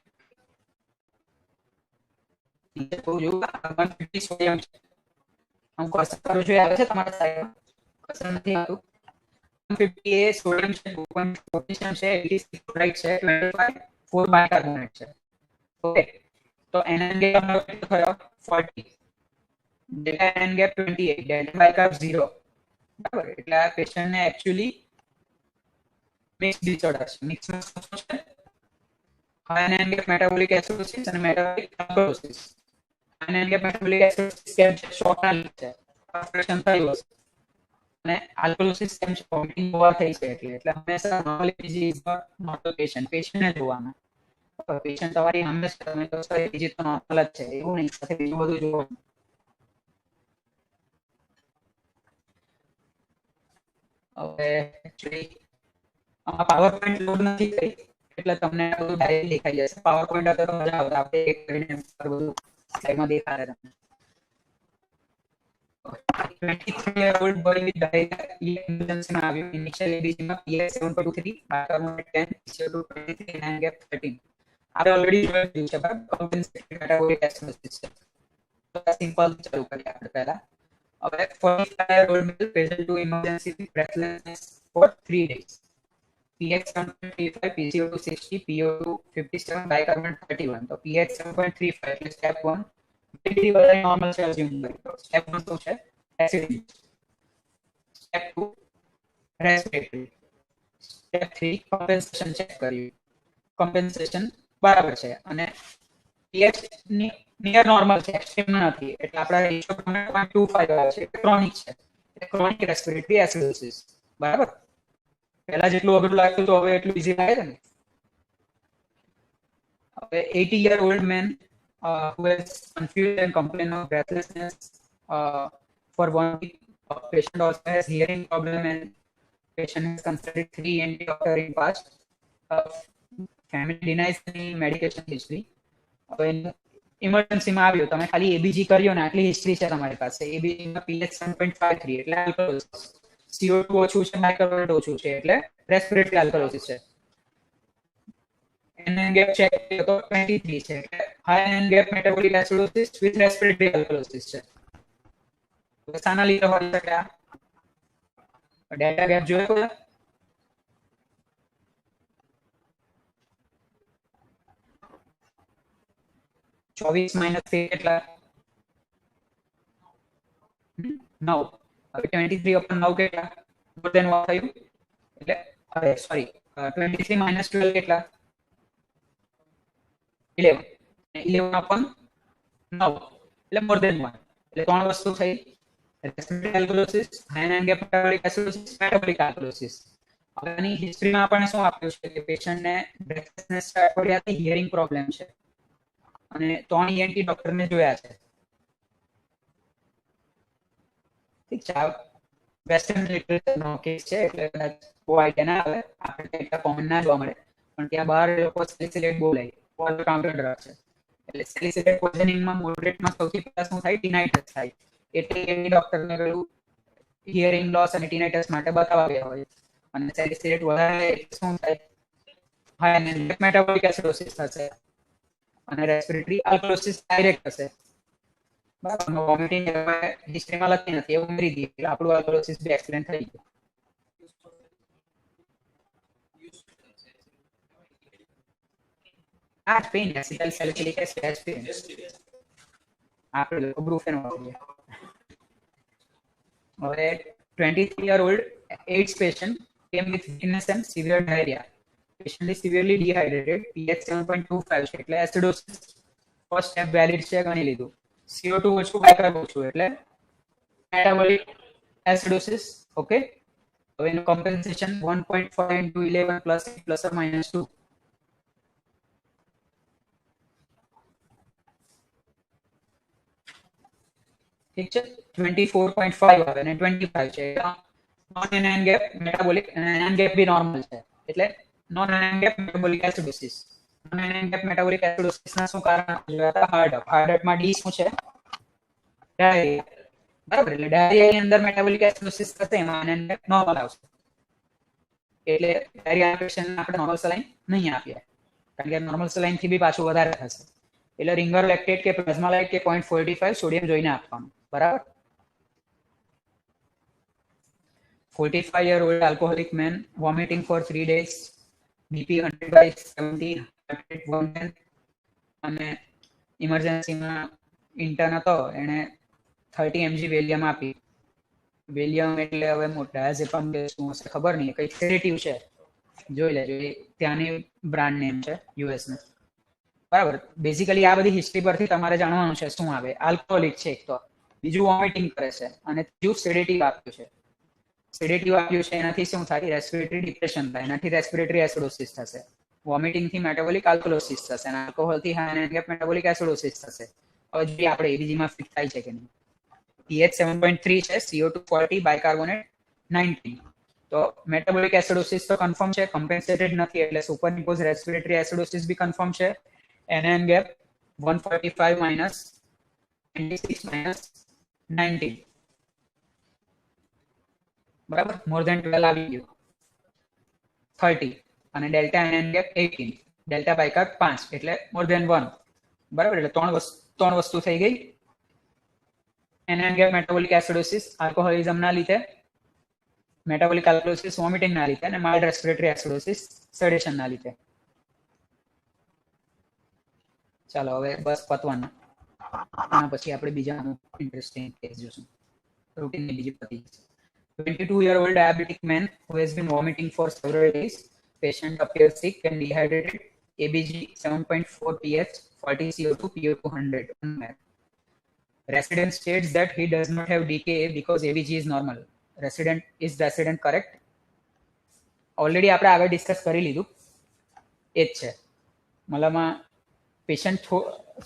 S2: નીચે થોડું જોયું 150 સોડિયમ છે. હું ક્વેશ્ચન કરું છું, આવે છે તમારા સાઈડમાં? ક્વેશ્ચન નથી આવતું. 150 એ સોડિયમ છે, 2.4 પોટેશિયમ છે, 86 ક્લોરાઇડ છે, 25 4 બાયકાર્બોનેટ છે. ઓકે, તો NN ગેપ આપણો કેટલો થયો? 40. Delta NN gap 28, delta bicarb 0. બરાબર, એટલે આ પેશન્ટને એક્ચ્યુઅલી મિક્સ ડિસઓર્ડર છે. મિક્સમાં શું છે? High NN gap metabolic acidosis અને metabolic alkalosis. NN gap metabolic acidosis કેમ છે? શોર્ટના લીધે છે. ફ્રસ્ટ્રેશન થયું હશે. અને આલ્કલોસિસ કેમ છે? વોમિટિંગ ઓવર થઈ છે એટલે હંમેશા normal ABG is not a પેશન્ટને જોવાના. પેશન્ટ તમારી હંમેશા તમે તો સર એબીજી તો નોર્મલ જ છે એવું નહીં, સાથે બીજું બધું જોવાનું. હવે એકચ્યુઅલી આમાં પાવર પોઈન્ટ લોડ નથી કરી એટલે તમને આ બધું ડાયરેક્ટ દેખાઈ જશે. પાવર પોઈન્ટ હતો તો મજા આવત, આપણે એક કરીને બધું સ્લાઇડમાં દેખાડે તમને. 23-year-old boy with diarrhea emergency માં આવ્યું. Initial ABG માં pH 7.23, bicarbonate 10, PCO2 23, NN gap 13. આપણે ઓલરેડી જોઈ લીધું છે, બરાબર? કોમ્પન્સેટરી મેટાબોલિક એસિડોસિસ છે. તો સિમ્પલ ચાલુ કરીએ આપણે પહેલા. હવે 45-year-old male present to emergency with breathlessness for 3 days. pH 7.35, PCO2 60, PO2 57, bicarbonate 31. તો pH 7.35 એટલે સ્ટેપ 1. વેલિડિટી વધારે નોર્મલ છે અઝ્યુમ કરી. તો સ્ટેપ 1 શું છે? Acidity. Step 2 respiratory. Step 3 compensation check કર્યું. કોમ્પન્સેશન બરાબર છે અને pH ની નિયર નોર્મલ છે, એક્સ્ટ્રીમ નથી. એટલે આપણા રેશિયો પ્રમાણે 0.25 આવે છે, ક્રોનિક છે. એટલે ક્રોનિક રેસ્પિરેટરી એસિડોસિસ. બરાબર? પહેલા જેટલું અઘરું લાગતું તો હવે એટલું ઈઝી લાગે છે ને. હવે 80-year-old man who has confused and complained of breathlessness for 1 week. Patient also has hearing problem and patient has consulted 3 ENT doctor in past. Family denies any medication history. હવે ઇમરજન્સીમાં આવ્યો, તમે ખાલી એબીજી કર્યો ને આટલી હિસ્ટ્રી છે તમારી પાસે. એબીજીમાં પીએચ 7.53 એટલે આલ્કલોસિસ. CO2 ઓછું છે, બાયકાર્બોનેટ ઓછું છે એટલે રેસ્પિરેટરી આલ્કલોસિસ છે. NN gap check કર્યો તો 23 છે એટલે high NN gap metabolic acidosis with respiratory alkalosis છે. તો સાના લીધે હોઈ શકે? આ ડેલ્ટા ગેપ જોયો કોઈ? ચોવીસ માઇનસ કેટલા? 9. હવે 23 upon 9 કેટલા? મોર ધેન 1 થયું એટલે અરે સોરી 23 minus 12 કેટલા? 11. 11 upon 9 એટલે મોર ધેન 1 એટલે ત્રણ વસ્તુ થઈ. Respiratory alkalosis, high NN gap metabolic acidosis, metabolic alkalosis. હવે આની હિસ્ટ્રીમાં આપણને શું આપ્યું છે કે પેશન્ટને બ્રેથલેસનેસ સ્ટાર્ટ કર્યાથી હિયરિંગ પ્રોબ્લેમ છે અને 3 ENT ડોક્ટરને જોયા છે. ઠીક છે, વેસ્ટર્ન લિટરેચરનો કેસ છે એટલે કદાચ બહુ આઈડિયા ના આવે, આપણે એટલા કોમન ના જોવા મળે, પણ ત્યાં બહાર લોકો સેલિસિલેટ બોલાય, ઓવર કાઉન્ટર ડ્રગ છે. એટલે સેલિસિલેટ પોઈઝનિંગમાં મોડરેટમાં સૌથી પહેલા શું થાય? ટીનાઇટસ થાય. એટલે એ ડોક્ટરને પેલું હિયરિંગ લોસ અને ટીનાઇટસ માટે બતાવ્યા હોય. અને સેલિસિલેટ વધારે શું થાય? હાઈ NN મેટાબોલિક એસિડોસિસ થશે અને રેસ્પિરેટરી આલ્કલોસિસ ડાયરેક્ટ થશે. બરાબર, વોમિટિંગ હિસ્ટ્રીમાં લખી નથી એવું ઉમેરી દીધું એટલે આપણું આલ્કલોસિસ બી એક્સપ્લેન થઈ ગયું. આ પેઇન એસિટલ સેલિસિલિક એસિડ એસ્પિરિન આપણે બ્રુફેન વાપરીએ. હવે 23-year-old AIDS patient came with weakness and severe diarrhea. Patient is severely dehydrated. pH 7.25 છે એટલે એસિડોસિસ. ફર્સ્ટ સ્ટેપ વેલિડ છે, ગણી લીધું. CO2 ઓછું, બાયકાર્બ ઓછું એટલે મેટાબોલિક એસિડોસિસ. ઓકે, હવે એનું compensation 1.5 into 11 plus or minus 2. ઠીક છે 24.5 આવે અને 25 છે નોન એનાયન ગેપ મેટાબોલિક અને એનાયન ગેપ બી નોર્મલ છે એટલે non anion gap metabolic acidosis non anion gap metabolic acidosis ના શું કારણ જોયા હતા હાર્ટ માં ડી શું છે ડાયરિયા બરાબર એટલે ડાયરિયાની અંદર મેટાબોલિક એસિડોસિસ થશે એમાં એનાયન ગેપ નોર્મલ આવશે એટલે ડાયરિયા પેશન્ટને આપણે નોર્મલ સલાઈન નહીં આપીએ કારણ કે નોર્મલ સલાઈન થી બી પાછું વધારે થશે એટલે રિંગર લેક્ટેટ કે પ્લાઝ્મા લાઇટ કે 0.45 સોડિયમ જોઈને આપવાનું બરાબર 45-year-old alcoholic man vomiting for 3 days BP 100/70 heart rate 110 અને ઇમરજન્સીમાં ઇન્ટર્ન હતો એને 30 mg વેલિયમ આપી વેલિયમ એટલે હવે ડાયાઝેપામ કે શું હશે ખબર નહીં કઈ સેડેટિવ છે જોઈ લેજો એ ત્યાંની બ્રાન્ડ નેમ છે યુએસ ની બરાબર બેઝિકલી આ બધી હિસ્ટ્રી પરથી તમારે જાણવાનું છે શું આવે આલ્કોહોલિક છે એક તો બીજું વોમિટિંગ કરે છે અને ત્રીજું સેડેટિવ આપ્યું છે સેડેટિવ આપ્યું છે એનાથી શું થાય રેસ્પિરેટરી ડિપ્રેશન થાય એનાથી રેસ્પિરેટરી એસિડોસિસ થશે વોમિટિંગ થી મેટાબોલિક આલ્કોલોસિસ થશે અને આલ્કોહોલ થી હાઈ મેટાબોલિક એસિડોસિસ થશે હવે જોઈએ આપણે એબીજી માં ફિટ થાય છે કે નહીં pH 7.3 છે CO2 40 બાયકાર્બોનેટ 19 તો મેટાબોલિક એસિડોસિસ તો કન્ફર્મ છે કમ્પેન્સેટેડ નથી એટલે સુપરઇમ્પોઝ રેસ્પિરેટરી એસિડોસિસ બી કન્ફર્મ છે anion gap 145 minus 26 minus 19 બરાબર મોર ધેન 12 આવી ગયું 30 અને ડેલ્ટા anion gap 18 ડેલ્ટા બાયકાર 5 એટલે મોર ધેન 1 બરાબર એટલે ત્રણ વસ્તુ થઈ ગઈ anion gap મેટાબોલિક એસિડોસિસ આલ્કોહોલિઝમ ના લીધે મેટાબોલિક આલ્કોલોસિસ વોમિટિંગ ના લીધે અને માઇલ્ડ રેસ્પિરેટરી એસિડોસિસ સેડેશન ના લીધે ચાલો હવે બસ પતવાનું આના પછી આપણે બીજા ઇન્ટરેસ્ટિંગ કેસ જોશું રૂટીનની બીજી પતી 22-year-old diabetic man who has been vomiting for several days. Patient appears sick and dehydrated. ABG 7.4 pH, 40 CO2, PO2 100. Resident states that he does not have DKA because ABG is normal. Resident correct? Already આપણે આગળ discuss કરી લીધું એ જ છે મતલબમાં patient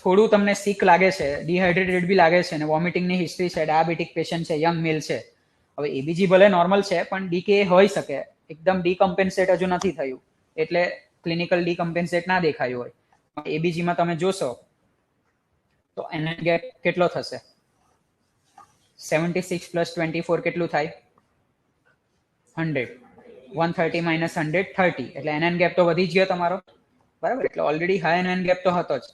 S2: થોડું તમને સિક લાગે છે ડિહાઇડ્રેટેડ બી લાગે છે અને વોમિટિંગની હિસ્ટ્રી છે ડાયાબિટીક પેશન્ટ છે યંગ મેલ છે હવે એબીજી ભલે નોર્મલ છે પણ ડીકે હોઈ શકે એકદમ ડીકમ્પેન્સેટ હજુ નથી થયું એટલે ક્લિનિકલ ડીકમ્પેન્સેટ ના દેખાયું હોય એબીજીમાં તમે જોશો તો એનાયન ગેપ કેટલો થશે 76 + 24 કેટલું થાય 100 130 - 100 30 એટલે એનાયન ગેપ તો વધી જ ગયો તમારો બરાબર એટલે ઓલરેડી હાઈ એનાયન ગેપ તો હતો જ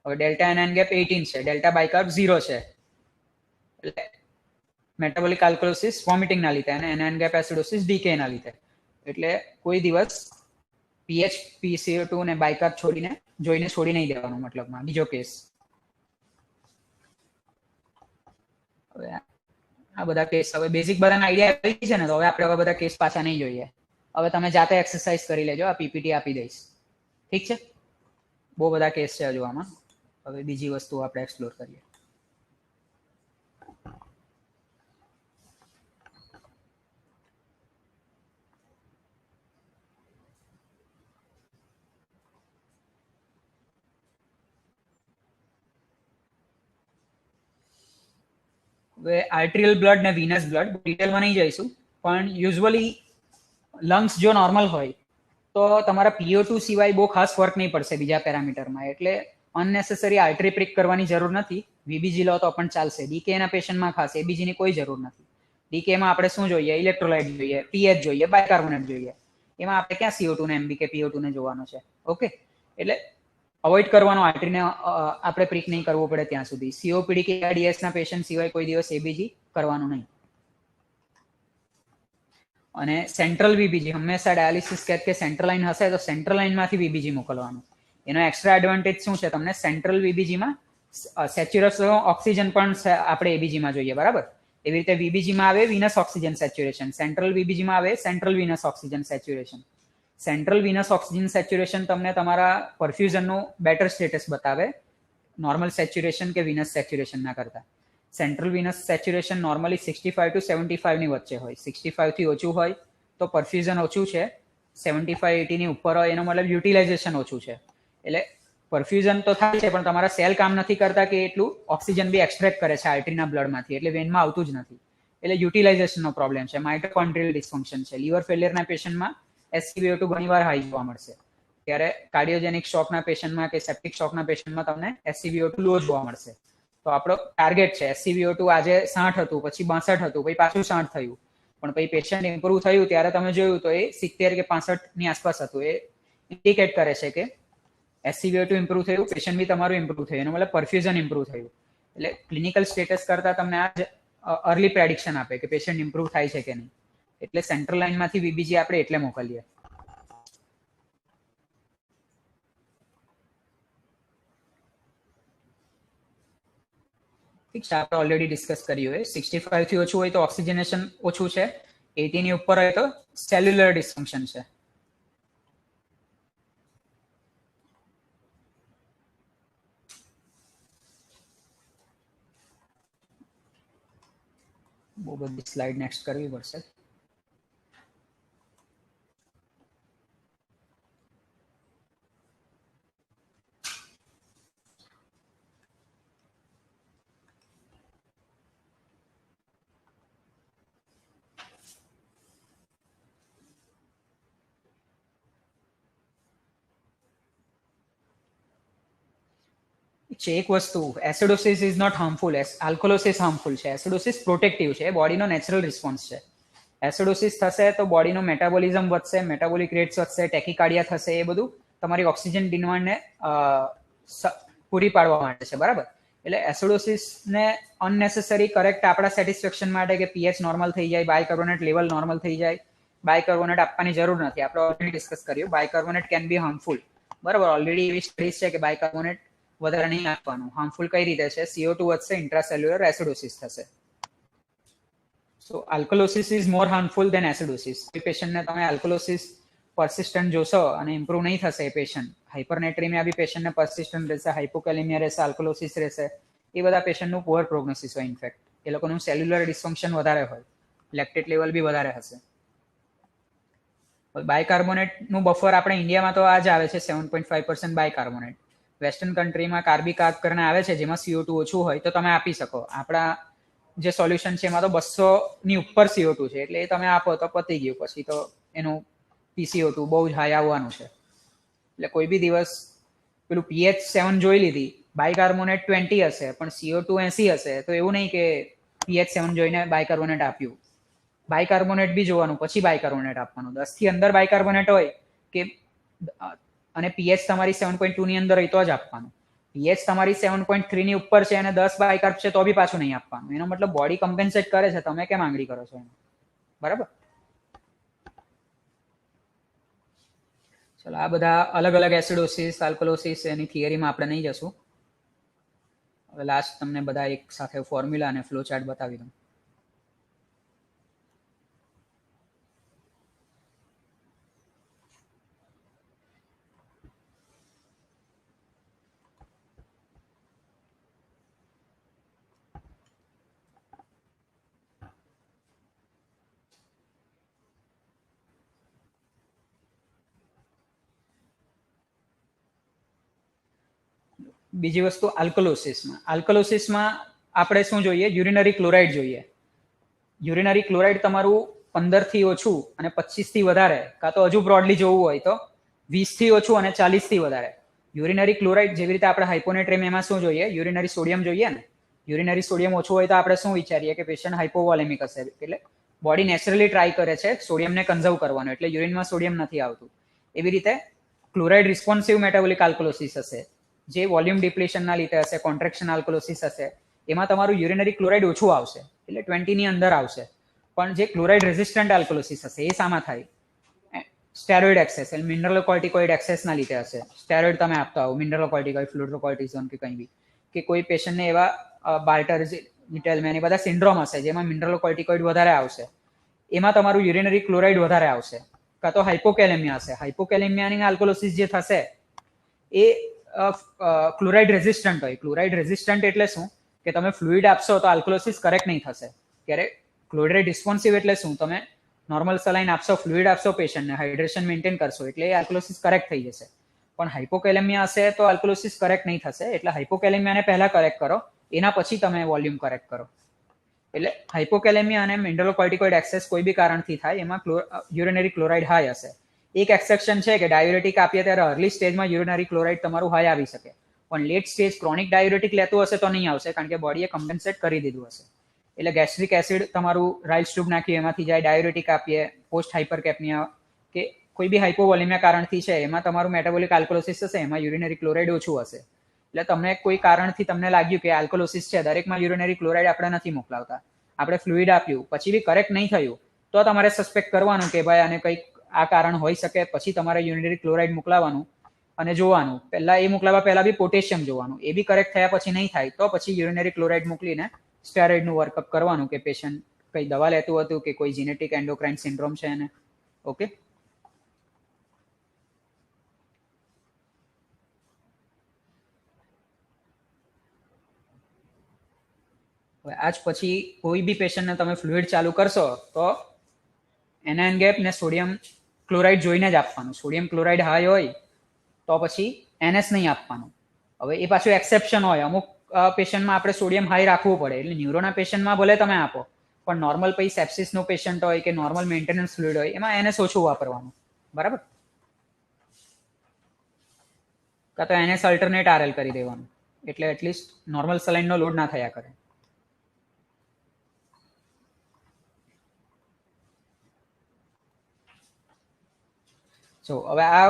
S2: હવે ડેલ્ટા એનાયન ગેપ 18 છે ડેલ્ટા બાયકાર્બ 0 છે એટલે મેટાબોલિક આલ્કોલોસિસ વોમિટિંગ ના લીધે અને એનાયન ગેપ એસિડોસિસ ડીકે ના લીધે એટલે કોઈ દિવસ પીએચ PCO2 ને બાયકાર્બ જોઈને છોડી નહીં દેવાનું મતલબમાં બીજો કેસ હવે આ બધા કેસ હવે બેઝિક બધાના આઈડિયા આવી છે ને તો હવે આપણે હવે બધા કેસ પાછા નહીં જોઈએ હવે તમે જાતે એક્સરસાઇઝ કરી લેજો આ પીપીટી આપી દઈશ ઠીક છે બહુ બધા કેસ છે હજુ આમાં હવે બીજી વસ્તુ આપણે એક્સપ્લોર કરીએ હવે આર્ટરિયલ બ્લડ ને વિનસ બ્લડ ડિટેલમાં નહીં જઈશું પણ યુઝ્યુઅલી લંગ્સ જો નોર્મલ હોય તો તમારા PO2 સિવાય બહુ ખાસ ફરક નહીં પડશે બીજા પેરામીટરમાં એટલે અનનેસેસરી આર્ટરી પ્રિક કરવાની જરૂર નથી વીબીજી લો તો પણ ચાલશે ડીકે ના પેશન્ટમાં ખાસ એબીજી ની કોઈ જરૂર નથી ડીકેમાં આપણે શું જોઈએ ઇલેક્ટ્રોલાઇટ જોઈએ પીએચ જોઈએ બાયકાર્બોનેટ જોઈએ એમાં આપણે ક્યાં CO2 ને એમબીકે PO2 ને જોવાનું છે ઓકે એટલે અવોઇડ કરવાનો આર્ટરીને આપણે પ્રિક નહીં કરવું પડે ત્યાં સુધી COPD કે ARDS ના પેશન્ટ સિવાય કોઈ દિવસ એબીજી કરવાનું નહીં અને સેન્ટ્રલ વીબીજી હંમેશા ડાયાલિસિસ કે સેન્ટ્રલ લાઇન હશે તો સેન્ટ્રલ લાઇનમાંથી વીબીજી મોકલવાનું એનો એક્સ્ટ્રા એડવાન્ટેજ શું છે તમને સેન્ટ્રલ વીબીજીમાં સેચ્યુરેશન ઓક્સિજન પણ આપણે એબીજીમાં જોઈએ બરાબર એવી રીતે વીબીજીમાં આવે વિનસ ઓક્સિજન સેચ્યુરેશન સેન્ટ્રલ વીબીજીમાં આવે central Venus oxygen saturation central Venus oxygen saturation તમને તમારા પરફ્યુઝનનું બેટર સ્ટેટસ બતાવે નોર્મલ સેચ્યુરેશન કે વિનસ સેચ્યુરેશનના કરતા central Venus saturation normally 65 to 75 ની વચ્ચે હોય 65 થી ઓછું હોય તો પરફ્યુઝન ઓછું છે 75-80 ની ઉપર હોય એનો મતલબ યુટિલાઇઝેશન ઓછું છે એટલે પરફ્યુઝન તો થાય છે પણ તમારા સેલ કામ નથી કરતા કે એટલું ઓક્સિજન બી એક્સટ્રેક્ટ કરે છે આર્ટરીના બ્લડમાંથી, એટલે વેનમાં આવતું જ નથી, એટલે યુટિલાઇઝેશનનો પ્રોબ્લેમ છે. માઇટોકોન્ડ્રિયલ ડિસફંક્શન છે. લીવર ફેલિયરના પેશન્ટમાં SpO2 ઘણીવાર હાઈ જોવા મળશે. ત્યારે કાર્ડિયોજેનિક શોકના પેશન્ટમાં કે સેપ્ટિક શોકના પેશન્ટમાં તમને SpO2 લો જોવા મળશે. તો આપણો ટાર્ગેટ છે SpO2 આજે 60 હતું, પછી 62 હતું, પછી પાછું 60 થયું, પણ પછી પેશન્ટ ઇમ્પ્રુવ થયું ત્યારે તમે જોયું તો એ 70 કે 65 ની આસપાસ હતું. એ ઇન્ડિકેટ કરે છે કે SpO2 ઇમ્પ્રુવ થયું, પેશન્ટ બી તમારું ઇમ્પ્રુવ થયું, એનો મતલબ પરફ્યુઝન ઇમ્પ્રુવ થયું. એટલે ક્લિનિકલ સ્ટેટસ કરતા તમને આ અર્લી પ્રેડિક્શન આપે કે પેશન્ટ ઇમ્પ્રુવ થાય છે કે નહીં. એટલે સેન્ટ્રલ લાઇનમાંથી VBG આપણે એટલે મોકલીએ. ઠીક છે, આપણે ઓલરેડી ડિસ્કસ કર્યું હોય 65 થી ઓછું હોય તો ઓક્સિજનેશન ઓછું છે, 80 ની ઉપર હોય તો સેલ્યુલર ડિસ્ફંક્શન છે. બહુ બધી સ્લાઇડ નેક્સ્ટ કરવી પડશે. છે એક વસ્તુ, acidosis is not harmful, alkalosis harmful છે. એસિડોસિસ પ્રોટેક્ટિવ છે, બોડીનો નેચરલ રિસ્પોન્સ છે. એસિડોસિસ થશે તો બોડીનો મેટાબોલિઝમ વધશે, મેટાબોલિક રેટ્સ વધશે, ટેકિકાર્ડિયા થશે, એ બધું તમારી ઓક્સિજન ડિમાન્ડને પૂરી પાડવા માટે છે, બરાબર. એટલે એસિડોસિસને અનનેસેસરી કરેક્ટ આપણા સેટિસ્ફેક્શન માટે કે પીએચ નોર્મલ થઈ જાય, બાયકાર્બોનેટ લેવલ નોર્મલ થઈ જાય, બાયકાર્બોનેટ આપવાની જરૂર નથી. આપણે ઓલરેડી ડિસ્કસ કર્યું બાયકાર્બોનેટ કેન બી હાર્મફુલ, બરાબર. ઓલરેડી એવી સ્ટડીઝ છે કે બાયકાર્બોનેટ વધારે નહીં આપવાનું. હાર્મફુલ કઈ રીતે છે? CO2 વધશે, ઇન્ટ્રાસેલ્યુલર એસિડોસિસ થશે. So alkalosis is more harmful than acidosis. કોઈ પેશન્ટને તમે આલ્કલોસિસ પરસિસ્ટન્ટ જોશો અને ઇમ્પ્રુવ નહીં થશે એ પેશન્ટ, હાઇપરનેટ્રીમિયા બી પેશન્ટને પરસિસ્ટન્ટ રહેશે, હાઇપોકેલેમિયા રહેશે, આલ્કલોસિસ રહેશે, એ બધા પેશન્ટનું પુઅર પ્રોગ્નોસિસ હોય. ઇનફેક્ટ એ લોકોનું સેલ્યુલર ડિસ્ફંક્શન વધારે હોય, લેક્ટેટ લેવલ બી વધારે હશે. બાયકાર્બોનેટનું બફર આપણે ઇન્ડિયામાં તો આ જ આવે છે 7.5% બાયકાર્બોનેટ. વેસ્ટર્ન કન્ટ્રીમાં કાર્બિક કાર્બ કરીને આવે છે જેમાં CO2 ઓછું હોય તો તમે આપી શકો. આપણા જે સોલ્યુશન છે એમાં તો 200 ની ઉપર CO2 છે, એટલે એ તમે આપો તો પતી ગયું. પછી તો એનું PCO2 બહુ જ હાઈ આવવાનું છે. એટલે કોઈ બી દિવસ પેલું pH 7 જોઈ લીધી, બાયકાર્બોનેટ 20 હશે પણ CO2 80 હશે, તો એવું નહીં કે pH 7 જોઈને બાયકાર્બોનેટ આપ્યું. બાયકાર્બોનેટ બી જોવાનું, પછી બાયકાર્બોનેટ આપવાનું. 10 થી અંદર બાયકાર્બોનેટ હોય કે અને pH તમારી 7.2 ની અંદર હોય તો જ આપવાનું. pH તમારી 7.3 ની ઉપર છે અને 10 બાયકાર્બ છે તો બી પાછું નહીં આપવાનું. એનો મતલબ બોડી કમ્પેન્સેટ કરે છે, તમે કેમ આંગળી કરો છો એમાં, બરાબર. ચલો, આ બધા અલગ અલગ એસિડોસિસ, આલ્કલોસિસ એની થિયરીમાં આપણે નહીં જશું. હવે લાસ્ટ તમને બધા એક સાથે ફોર્મ્યુલા અને ફ્લો ચાર્ટ બતાવી દઉં. બીજી વસ્તુ આલ્કલોસિસમાં. આલ્કલોસિસમાં આપણે શું જોઈએ? યુરિનરી ક્લોરાઇડ જોઈએ. યુરિનરી ક્લોરાઇડ તમારું 15 થી ઓછું અને 25 થી વધારે, કાં તો હજુ બ્રોડલી જોવું હોય તો 20 થી ઓછું અને 40 થી વધારે. યુરિનરી ક્લોરાઇડ જેવી રીતે આપણે હાઇપોનેટ્રેમિયામાં શું જોઈએ? યુરિનરી સોડિયમ જોઈએ ને. યુરિનરી સોડિયમ ઓછું હોય તો આપણે શું વિચારીએ કે પેશન્ટ હાઇપોવોલેમિક હશે, એટલે બોડી નેચરલી ટ્રાય કરે છે સોડિયમને કન્ઝર્વ કરવાનો, એટલે યુરિનમાં સોડિયમ નથી આવતું. એવી રીતે ક્લોરાઇડ રિસ્પોન્સિવ મેટાબોલિક આલ્કલોસિસ હશે, જે વોલ્યુમ ડિપ્લેશનના લીધે હશે, કોન્ટ્રેક્શન આલ્કલોસિસ હશે, એમાં તમારું યુરિનરી ક્લોરાઇડ ઓછું આવશે, એટલે 20 ની અંદર આવશે. પણ જે ક્લોરાઇડ રેઝિસ્ટન્ટ આલ્કલોસિસ હશે એ શામાં થાય? સ્ટેરોઇડ એક્સેસ, એટલે મિનરલ કોર્ટિકોઇડ એક્સેસના લીધે હશે. સ્ટેરોઇડ તમે આપતા હો, મિનરલ કોર્ટિકોઇડ, ફ્લુરોકોર્ટિઝોન કે કંઈ બી, કે કોઈ પેશન્ટને એવા બાર્ટર, મિટેલમેન, એ બધા સિન્ડ્રોમ હશે જેમાં મિનરલ કોર્ટિકોઇડ વધારે આવશે, એમાં તમારું યુરિનરી ક્લોરાઇડ વધારે આવશે. કાં તો હાઇપોકેલેમિયા હશે, હાઇપોકેલેમિયાની આલ્કલોસિસ જે થશે એ ક્લોરાઇડ રેઝિસ્ટન્ટ હોય. ક્લોરાઇડ રેઝિસ્ટન્ટ એટલે શું? કે તમે ફ્લુઇડ આપશો તો આલ્કલોસિસ કરેક્ટ નહીં થશે. ત્યારે ક્લોરાઇડ રિસ્પોન્સિવ એટલે શું? તમે નોર્મલ સલાઇન આપશો, ફ્લુઇડ આપશો પેશન્ટને, હાઇડ્રેશન મેન્ટેન કરશો એટલે એ આલ્કલોસિસ કરેક્ટ થઈ જશે. પણ હાઇપોકેલેમિયા હશે તો આલ્કલોસિસ કરેક્ટ નહીં થશે. એટલે હાઇપોકેલેમિયાને પહેલા કરેક્ટ કરો, એના પછી તમે વોલ્યુમ કરેક્ટ કરો. એટલે હાઇપોકેલેમિયા અને મિનરલોકોર્ટિકોઇડ એક્સેસ કોઈ બી કારણથી થાય, એમાં યુરિનરી ક્લોરાઇડ હાઈ હશે. એક એક્સેપ્શન છે કે ડાયુરેટિક આપીએ ત્યારે અર્લી સ્ટેજમાં યુરિનરી ક્લોરાઇડ તમારું હાઈ આવી શકે, પણ લેટ સ્ટેજ ક્રોનિક ડાયુરેટિક લેતું હશે તો નહીં આવશે, કારણ કે બોડીએ કમ્પન્સેટ કરી દીધું હશે. એટલે ગેસ્ટ્રિક એસિડ તમારું રાઇલ્સ ટ્યુબ નાખીએ એમાંથી જાય, ડાયુરેટિક આપીએ, પોસ્ટ હાઇપરકેપનિયા કે કોઈ બી હાઇપોવોલેમિયા કારણથી છે એમાં તમારું મેટાબોલિક આલ્કલોસિસ હશે, એમાં યુરિનરી ક્લોરાઇડ ઓછું હશે. એટલે તમને કોઈ કારણથી તમને લાગ્યું કે આલ્કલોસિસ છે, દરેકમાં યુરિનરી ક્લોરાઇડ આપણે નથી મોકલાવતા, આપણે ફ્લુઇડ આપ્યું પછી બી કરેક્ટ નહીં થયું, તો તમારે સસ્પેક્ટ કરવાનું કે ભાઈ આને કંઈક આ કારણ હોઈ શકે. પછી તમારે યુરિનરી ક્લોરાઇડ મોકલાવાનું અને જોવાનું, પહેલા એ મોકલાવા પહેલા બી પોટેશિયમ જોવાનું, એ બી કરેક્ટ થયા પછી નહીં થાય તો પછી યુરિનરી ક્લોરાઇડ મોકલીને સ્ટેરોઇડનું વર્કઅપ કરવાનું કે પેશન્ટ કઈ દવા લેતું હતું કે કોઈ જીનેટિક એન્ડોક્રાઇન સિન્ડ્રોમ છે એને. ઓકે, હવે આજ પછી કોઈ બી પેશન્ટને તમે ફ્લુઇડ ચાલુ કરશો તો એનઆઈન ગેપ ને સોડિયમ ક્લોરાઇડ જોઈને જ આપવાનું. સોડિયમ ક્લોરાઇડ હાઈ હોય તો પછી એનએસ નહીં આપવાનું. હવે એ પાછું એક્સેપ્શન હોય, અમુક પેશન્ટમાં આપણે સોડિયમ હાઈ રાખવું પડે. એટલે ન્યુરોના પેશન્ટમાં ભલે તમે આપો, પણ નોર્મલ પછી સેપ્સિસનો પેશન્ટ હોય કે નોર્મલ મેન્ટેનન્સ ફ્લુઇડ હોય એમાં એનએસ ઓછું વાપરવાનું. બરાબર, કાં તો એનએસ અલ્ટરનેટ આરએલ કરી દેવાનું, એટલે એટલીસ્ટ નોર્મલ સલાઇનનો લોડ ના થયા કરે. જો હવે આ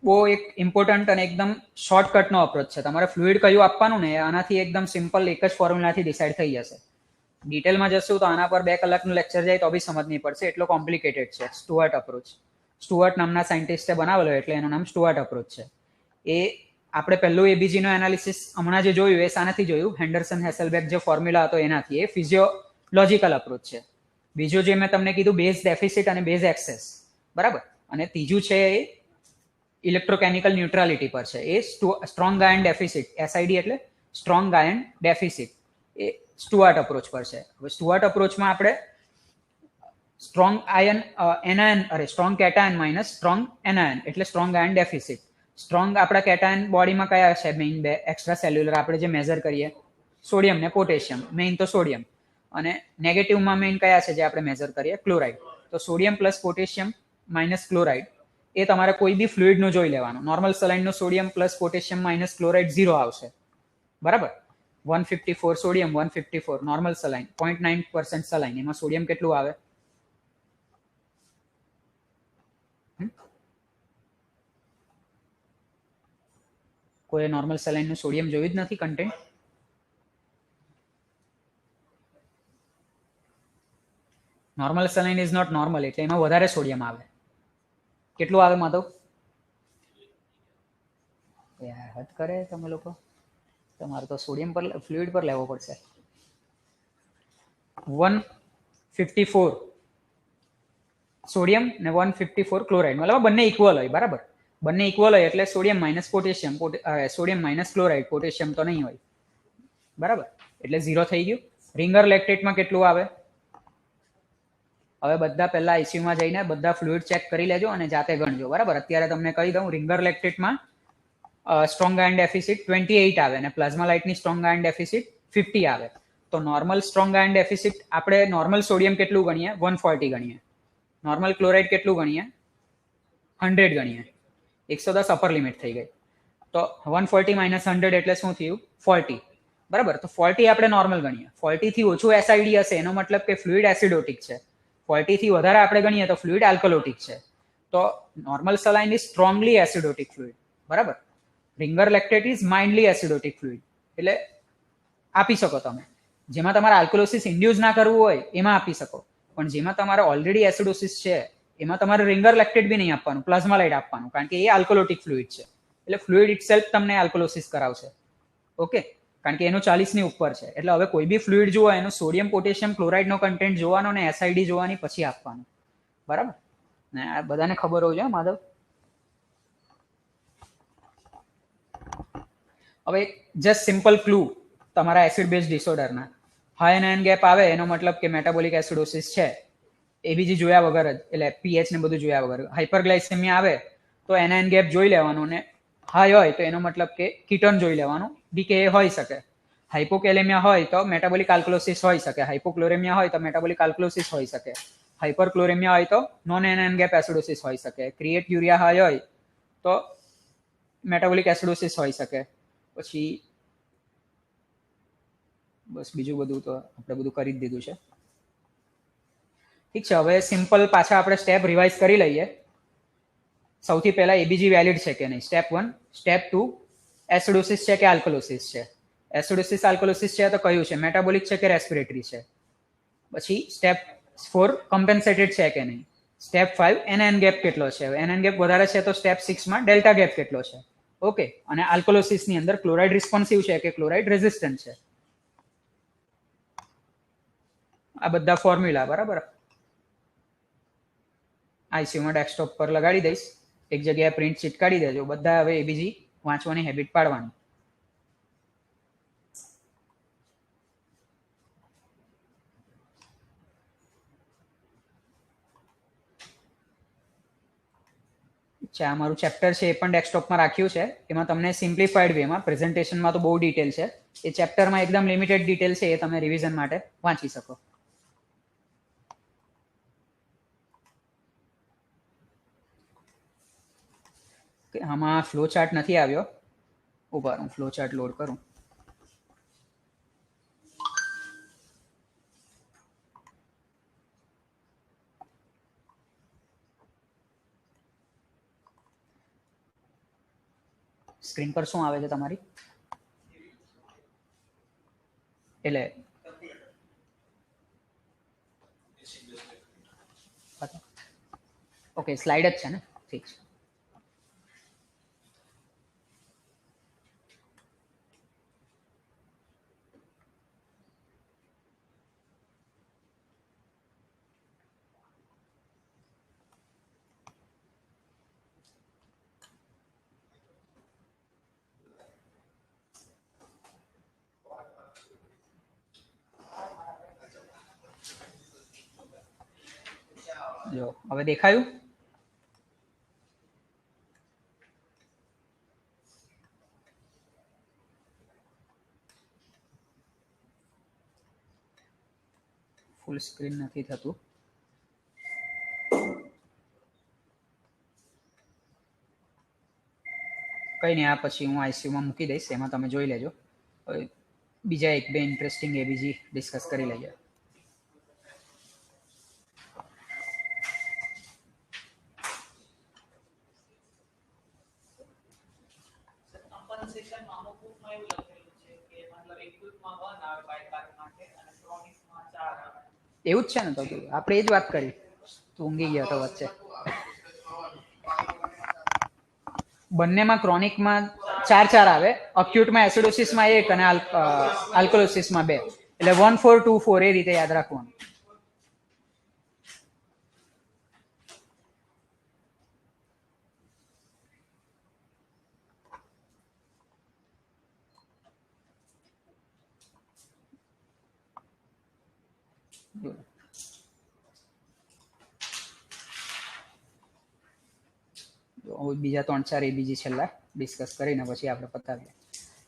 S2: બહુ એક ઇમ્પોર્ટન્ટ અને એકદમ શોર્ટકટનો અપ્રોચ છે. તમારે ફ્લુઇડ કયું આપવાનું ને આનાથી એકદમ સિમ્પલ એક જ ફોર્મ્યુલાથી ડિસાઇડ થઈ જશે. ડિટેલમાં જશું તો આના પર 2 કલાકનું લેક્ચર જાય તો બી સમજ નહીં પડશે, એટલો કોમ્પ્લિકેટેડ છે. સ્ટુઅર્ટ અપ્રોચ, સ્ટુઅર્ટ નામના સાયન્ટિસ્ટે બનાવેલો એટલે એનું નામ સ્ટુઅર્ટ અપ્રોચ છે. એ આપણે પહેલું એબીજીનો એનાલિસિસ હમણાં જે જોયું એ શાનાથી જોયું, હેન્ડરસન હેસલબેક જે ફોર્મ્યુલા હતો એનાથી. એ ફિઝિયોલોજિકલ અપ્રોચ છે. બીજું જે મેં તમને કીધું બેઝ ડેફિસિટ અને બેઝ એક્સેસ, બરાબર. અને ત્રીજું છે એ ઇલેક્ટ્રોકેમિકલ ન્યુટ્રાલિટી પર છે. એ સ્ટ્રોંગ આયન ડેફિસિટ, એસઆઈડી એટલે સ્ટ્રોંગ આયન ડેફિસિટ, એ સ્ટુઅર્ટ અપ્રોચ પર છે. હવે સ્ટુઅર્ટ અપ્રોચમાં આપણે strong ion strong cation minus strong anion એટલે સ્ટ્રોંગ આયન ડેફિસિટ. સ્ટ્રોંગ આપણા કેટાયન બોડીમાં કયા છે? મેઇન 2 એક્સ્ટ્રા સેલ્યુલર આપણે જે મેઝર કરીએ, સોડિયમ ને પોટેશિયમ. મેઇન તો સોડિયમ. અને નેગેટિવમાં મેઇન કયા છે જે આપણે મેઝર કરીએ? ક્લોરાઇડ. તો sodium plus potassium minus chloride એ તમારે કોઈ બી ફ્લુઇડનું જોઈ લેવાનું. નોર્મલ સલાઇનનું sodium plus potassium minus chloride 0 આવશે, બરાબર. 154 સોડિયમ, 154 નોર્મલ સલાઇન, 0.9% સલાઇન, એમાં સોડિયમ કેટલું આવે? કોઈ નોર્મલ સલાઇનનું સોડિયમ જોયું જ નથી content? Normal saline is not normal, એટલે એમાં વધારે સોડિયમ આવે. કેટલું આવે માધવ? યાર હદ કરે તમે લોકો, તમારે તો સોડિયમ પર ફ્લુઇડ પર લેવો પડશે. 154 સોડિયમ ને 154 ક્લોરાઇડ, મતલબ બંને ઇક્વલ હોય, બરાબર. બંને ઇક્વલ હોય એટલે sodium minus potassium, sodium minus chloride, potassium તો નહીં હોય, બરાબર. એટલે 0 થઈ ગયું. રિંગર લેક્ટેટમાં કેટલું આવે? હવે બધા પહેલા આઈસીયુમાં જઈને બધા ફ્લુઇડ ચેક કરી લેજો અને જાતે ગણજો, બરાબર. અત્યારે તમને કહી દઉં, રિંગર લેક્ટેટમાં સ્ટ્રોંગ આયન ડેફિસિટ 28 આવે અને પ્લાઝ્મા લાઇટની સ્ટ્રોંગ આયન ડેફિસિટ 50 આવે. તો નોર્મલ સ્ટ્રોંગ આયન ડેફિસિટ આપણે નોર્મલ સોડિયમ કેટલું ગણીએ? 140 ગણીએ. નોર્મલ ક્લોરાઇડ કેટલું ગણીએ? 100 ગણીએ. 110 અપર લિમિટ થઈ ગઈ. તો 140 માઇનસ 100 એટલે શું થયું? 40, બરાબર. તો 40 આપણે નોર્મલ ગણીએ. 40 થી ઓછું એસઆઈડી હશે એનો મતલબ કે ફ્લુઇડ એસિડોટિક છે. 40 થી વધારે આપણે ગણીએ તો ફ્લુઇડ આલ્કલોટિક છે. તો normal saline is strongly એસિડોટિક fluid, બરાબર. રિંગર લેક્ટેટ ઇઝ માઇન્ડલી એસિડોટિક ફ્લુઇડ. એટલે આપી શકો તમે. જેમાં તમારે આલ્કલોસિસ ઇન્ડ્યુસ ના કરવું હોય એમાં આપી શકો, પણ જેમાં તમારે ઓલરેડી એસિડોસિસ છે એમાં તમારે રિંગર લેક્ટેટ બી નહીં આપવાનું, પ્લાઝ્મા લાઇટ આપવાનું, કારણ કે એ આલ્કલોટિક ફ્લુઇડ છે. એટલે ફ્લુઇડ ઇટસેલ્ફ તમને આલ્કલોસિસ કરાવશે. ઓકે, કારણ કે એનો 40 ની ઉપર છે. એટલે હવે કોઈ બી ફ્લુઇડ જુઓ એનો સોડિયમ પોટેશિયમ ક્લોરાઇડનો કન્ટેન્ટ જોવાનો ને એસઆઈડી જોવાની પછી આપવાનું, બરાબર ને. આ બધાને ખબર હોવું જોઈએ માધવ. હવે જસ્ટ સિમ્પલ ક્લુ તમારા એસિડ બેઝ ડિસઓર્ડરના, હાઈ એનાયન ગેપ આવે એનો મતલબ કે મેટાબોલિક એસિડોસિસ છે. એબીજી જોયા વગર જ, એટલે પીએચ ને બધું જોયા વગર. હાઇપરગ્લાયસેમિયા આવે તો એનાયન ગેપ જોઈ લેવાનો ને હાઈ હોય તો એનો મતલબ કે કીટોન જોઈ લેવાનું, ડીકે હોઈ શકે. હાઇપોકેલેમિયા હોય તો મેટાબોલિક આલ્કલોસિસ હોઈ શકે. હાઇપોક્લોરેમિયા હોય તો મેટાબોલિક આલ્કલોસિસ હોઈ શકે. હાઇપરક્લોરેમિયા હોય તો નોન એનએન ગેપ એસિડોસિસ હોઈ શકે. ક્રિએટ યુરિયા હાઈ હોય તો મેટાબોલિક એસિડોસિસ હોઈ શકે. પછી બસ બીજું બધું તો આપણે બધું કરી જ દીધું છે. ઠીક છે, હવે સિમ્પલ પાછા આપણે સ્ટેપ રિવાઇઝ કરી લઈએ. સૌથી પહેલા એબીજી વેલિડ છે કે નહીં, સ્ટેપ 1. સ્ટેપ 2, એસિડોસિસ છે કે આલ્કલોસિસ છે. એસિડોસિસ આલ્કલોસિસ છે તો કયું છે, મેટાબોલિક છે કે રેસ્પિરેટરી છે. પછી સ્ટેપ 4, કમ્પેન્સેટેડ છે કે નહીં. સ્ટેપ 5, એનએન ગેપ કેટલો છે. એનએન ગેપ વધારે છે તો સ્ટેપ 6 માં ડેલ્ટા ગેપ કેટલો છે. ઓકે, અને આલ્કલોસિસની અંદર ક્લોરાઇડ રિસ્પોન્સિવ છે કે ક્લોરાઇડ રેઝિસ્ટન્ટ છે. આ બધા ફોર્મ્યુલા બરાબર આઈસીયુમાં ડેસ્કટોપ પર લગાડી દઈશ. એક જગ્યાએ પ્રિન્ટ ચીટકાડી દેજો. બધા હવે એબીજી વાંચવાની હેબિટ પાડવાની. આ મારું ચેપ્ટર છે એ પણ ડેસ્કટોપમાં રાખ્યું છે. એમાં તમને સિમ્પ્લિફાઈડ વેમાં, પ્રેઝન્ટેશનમાં તો બહુ ડિટેલ છે. એ ચેપ્ટરમાં એકદમ લિમિટેડ ડિટેલ છે, એ તમે રિવિઝન માટે વાંચી શકો. આમાં ફ્લો ચાર્ટ નથી આવ્યો. ઉભા હું ફ્લો ચાર્ટ લોડ કરું. સ્ક્રીન પર શું આવે છે તમારી? એટલે ઓકે, સ્લાઇડ જ છે ને, ઠીક છે. જો હવે દેખાયું? ફૂલ સ્ક્રીન નથી થતું. કંઈ નહીં, આ પછી હું આઈસીયુમાં મૂકી દઈશ, એમાં તમે જોઈ લેજો. બીજા એક બે ઇન્ટરેસ્ટિંગ એબીજી ડિસ્કસ કરી લઈએ.
S3: કમ્પન્સેશન અમુકમાં એવું લખેલું છે કે મતલબ એક્યુટમાં 1 આવે બાયકાર માટે અને ક્રોનિકમાં 4 આવે.
S2: એવું જ છે ને, તો આપણે એ જ વાત કરી. તું ઊંઘી ગયો તો વચ્ચે. બંનેમાં ક્રોનિકમાં 4 આવે, અક્યુટમાં એસિડોસિસમાં 1 અને આલ્કલોસિસમાં 2. એટલે 1 4 2 4 એ રીતે યાદ રાખવાનું. બીજા 3-4 એબીજી છેલ્લા ડિસ્કસ કરીને પછી આપણે પતાવીએ.